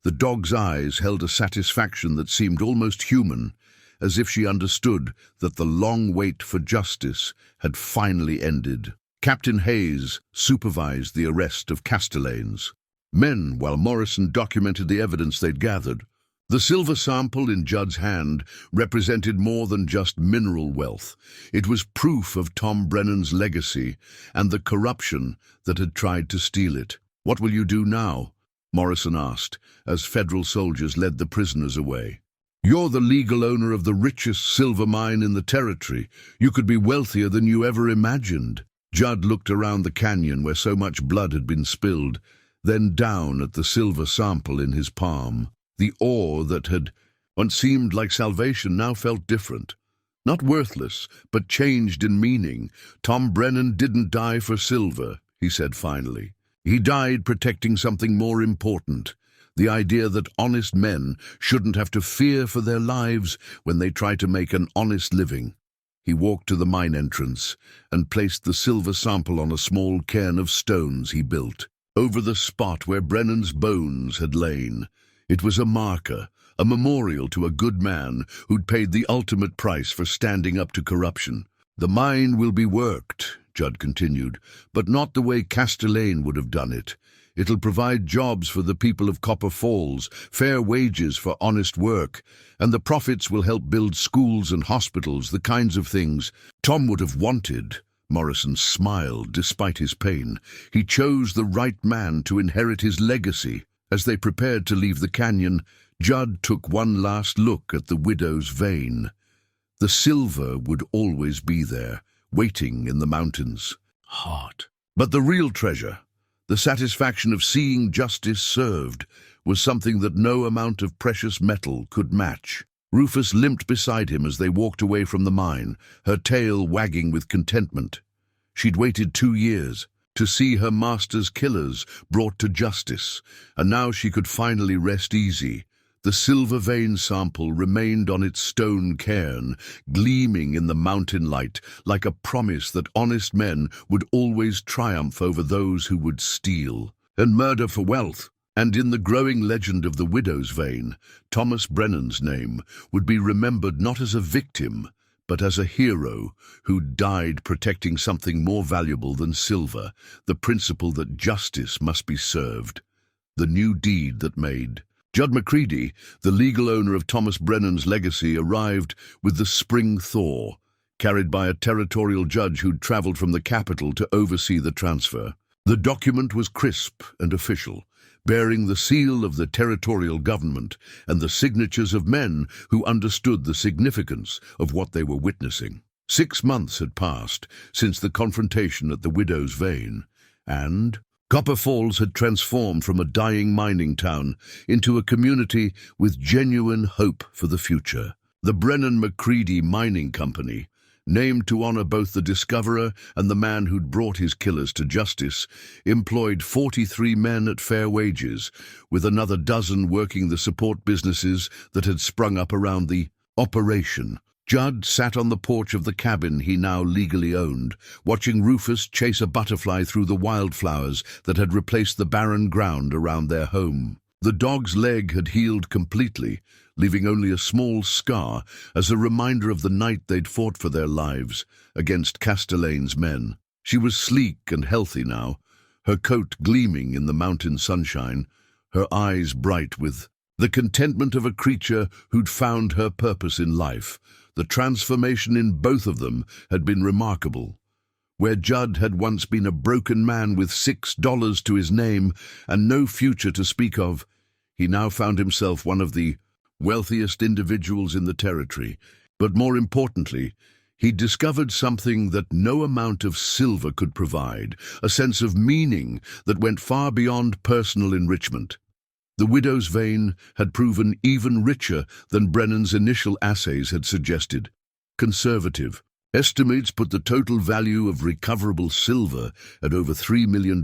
The dog's eyes held a satisfaction that seemed almost human, as if she understood that the long wait for justice had finally ended. Captain Hayes supervised the arrest of Castellane's men while Morrison documented the evidence they'd gathered. The silver sample in Judd's hand represented more than just mineral wealth. It was proof of Tom Brennan's legacy and the corruption that had tried to steal it. "What will you do now?" Morrison asked, as federal soldiers led the prisoners away. "You're the legal owner of the richest silver mine in the territory. You could be wealthier than you ever imagined." Judd looked around the canyon where so much blood had been spilled, then down at the silver sample in his palm. The ore that had once seemed like salvation now felt different. Not worthless, but changed in meaning. "Tom Brennan didn't die for silver," he said finally. "He died protecting something more important. The idea that honest men shouldn't have to fear for their lives when they try to make an honest living." He walked to the mine entrance and placed the silver sample on a small cairn of stones he built, over the spot where Brennan's bones had lain. It was a marker, a memorial to a good man who'd paid the ultimate price for standing up to corruption. "The mine will be worked," Judd continued, "but not the way Castellane would have done it. It'll provide jobs for the people of Copper Falls, fair wages for honest work, and the profits will help build schools and hospitals, the kinds of things Tom would have wanted." Morrison smiled despite his pain. He chose the right man to inherit his legacy. As they prepared to leave the canyon, Judd took one last look at the widow's vein. The silver would always be there, waiting in the mountains. Heart. But the real treasure, the satisfaction of seeing justice served, was something that no amount of precious metal could match. Rufus limped beside him as they walked away from the mine, her tail wagging with contentment. She'd waited 2 years to see her master's killers brought to justice, and now she could finally rest easy. The silver vein sample remained on its stone cairn, gleaming in the mountain light, like a promise that honest men would always triumph over those who would steal and murder for wealth. And in the growing legend of the widow's vein, Thomas Brennan's name would be remembered not as a victim, but as a hero who died protecting something more valuable than silver, the principle that justice must be served. The new deed that made. Judd McCready, the legal owner of Thomas Brennan's legacy, arrived with the spring thaw, carried by a territorial judge who'd traveled from the capital to oversee the transfer. The document was crisp and official, bearing the seal of the territorial government and the signatures of men who understood the significance of what they were witnessing. 6 months had passed since the confrontation at the widow's vein, and Copper Falls had transformed from a dying mining town into a community with genuine hope for the future. The Brennan McCready Mining Company, named to honor both the discoverer and the man who'd brought his killers to justice, employed 43 men at fair wages, with another dozen working the support businesses that had sprung up around the operation. Judd sat on the porch of the cabin he now legally owned, watching Rufus chase a butterfly through the wildflowers that had replaced the barren ground around their home. The dog's leg had healed completely, leaving only a small scar as a reminder of the night they'd fought for their lives against Castellane's men. She was sleek and healthy now, her coat gleaming in the mountain sunshine, her eyes bright with the contentment of a creature who'd found her purpose in life. The transformation in both of them had been remarkable. Where Judd had once been a broken man with $6 to his name and no future to speak of, he now found himself one of the wealthiest individuals in the territory. But more importantly, he discovered something that no amount of silver could provide, a sense of meaning that went far beyond personal enrichment. The widow's vein had proven even richer than Brennan's initial assays had suggested. Conservative estimates put the total value of recoverable silver at over $3 million,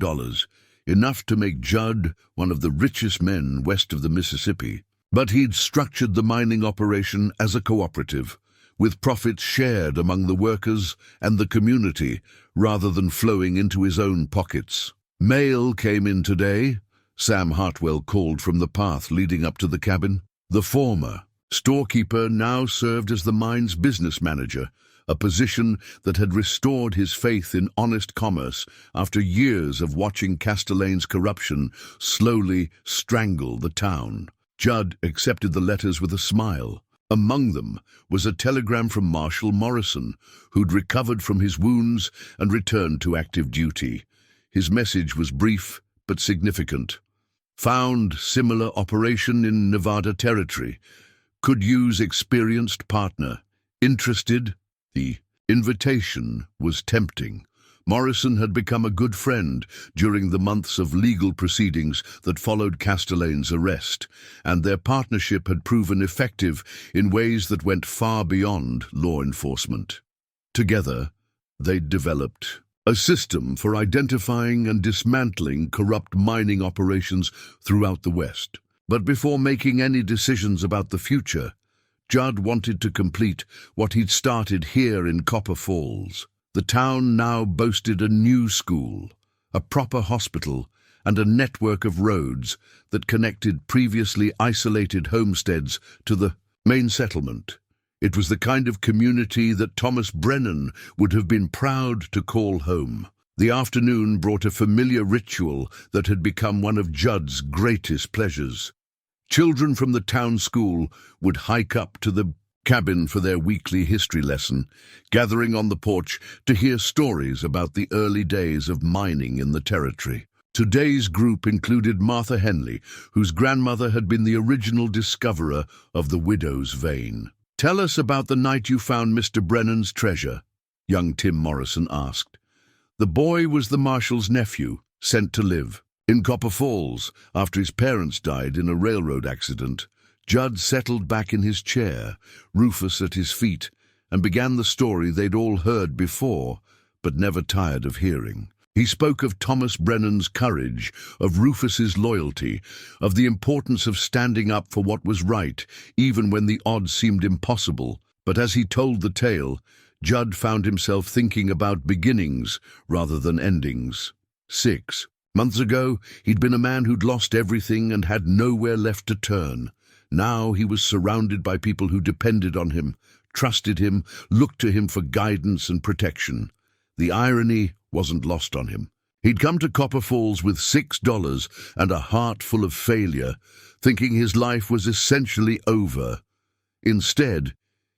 enough to make Judd one of the richest men west of the Mississippi. But he'd structured the mining operation as a cooperative, with profits shared among the workers and the community rather than flowing into his own pockets. Mail came in today, Sam Hartwell called from the path leading up to the cabin. The former storekeeper now served as the mine's business manager, a position that had restored his faith in honest commerce after years of watching Castellane's corruption slowly strangle the town. Judd accepted the letters with a smile. Among them was a telegram from Marshal Morrison, who'd recovered from his wounds and returned to active duty. His message was brief but significant. Found similar operation in Nevada territory. Could use experienced partner. Interested? The invitation was tempting. Morrison had become a good friend during the months of legal proceedings that followed Castellane's arrest, and their partnership had proven effective in ways that went far beyond law enforcement. Together, they'd developed a system for identifying and dismantling corrupt mining operations throughout the West. But before making any decisions about the future, Judd wanted to complete what he'd started here in Copper Falls. The town now boasted a new school, a proper hospital, and a network of roads that connected previously isolated homesteads to the main settlement. It was the kind of community that Thomas Brennan would have been proud to call home. The afternoon brought a familiar ritual that had become one of Judd's greatest pleasures. Children from the town school would hike up to the cabin for their weekly history lesson, gathering on the porch to hear stories about the early days of mining in the territory. Today's group included Martha Henley, whose grandmother had been the original discoverer of the widow's vein. "Tell us about the night you found Mr. Brennan's treasure," young Tim Morrison asked. The boy was the marshal's nephew, sent to live in Copper Falls after his parents died in a railroad accident. Judd settled back in his chair, Rufus at his feet, and began the story they'd all heard before, but never tired of hearing. He spoke of Thomas Brennan's courage, of Rufus's loyalty, of the importance of standing up for what was right, even when the odds seemed impossible. But as he told the tale, Judd found himself thinking about beginnings rather than endings. 6 months ago, he'd been a man who'd lost everything and had nowhere left to turn. Now he was surrounded by people who depended on him, trusted him, looked to him for guidance and protection. The irony wasn't lost on him. He'd come to Copper Falls with $6 and a heart full of failure, thinking his life was essentially over. Instead,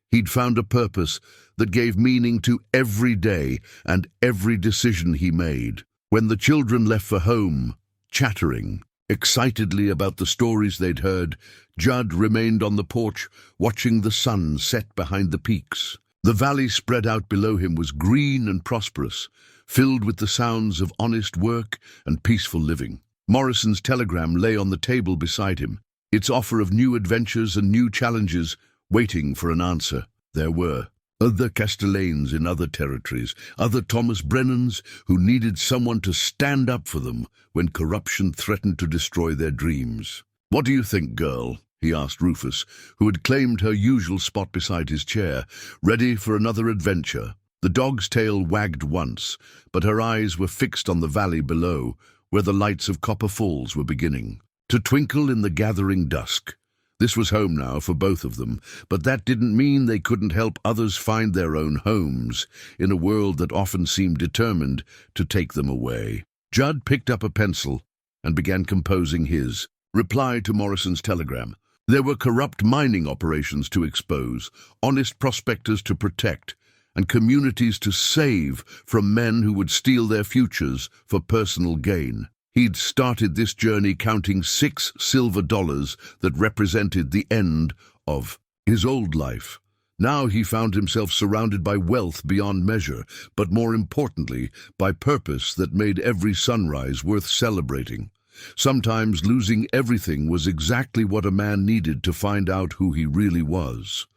he'd found a purpose that gave meaning to every day and every decision he made. When the children left for home, chattering excitedly about the stories they'd heard, Judd remained on the porch, watching the sun set behind the peaks. The valley spread out below him was green and prosperous, filled with the sounds of honest work and peaceful living. Morrison's telegram lay on the table beside him, its offer of new adventures and new challenges waiting for an answer. There were Other Castellanes in other territories, other Thomas Brennans who needed someone to stand up for them when corruption threatened to destroy their dreams. "What do you think, girl?" he asked Rufus, who had claimed her usual spot beside his chair, ready for another adventure. The dog's tail wagged once, but her eyes were fixed on the valley below, where the lights of Copper Falls were beginning to twinkle in the gathering dusk. This was home now for both of them, but that didn't mean they couldn't help others find their own homes in a world that often seemed determined to take them away. Judd picked up a pencil and began composing his reply to Morrison's telegram. There were corrupt mining operations to expose, honest prospectors to protect, and communities to save from men who would steal their futures for personal gain. He'd started this journey counting $6 silver that represented the end of his old life. Now he found himself surrounded by wealth beyond measure, but more importantly, by purpose that made every sunrise worth celebrating. Sometimes losing everything was exactly what a man needed to find out who he really was.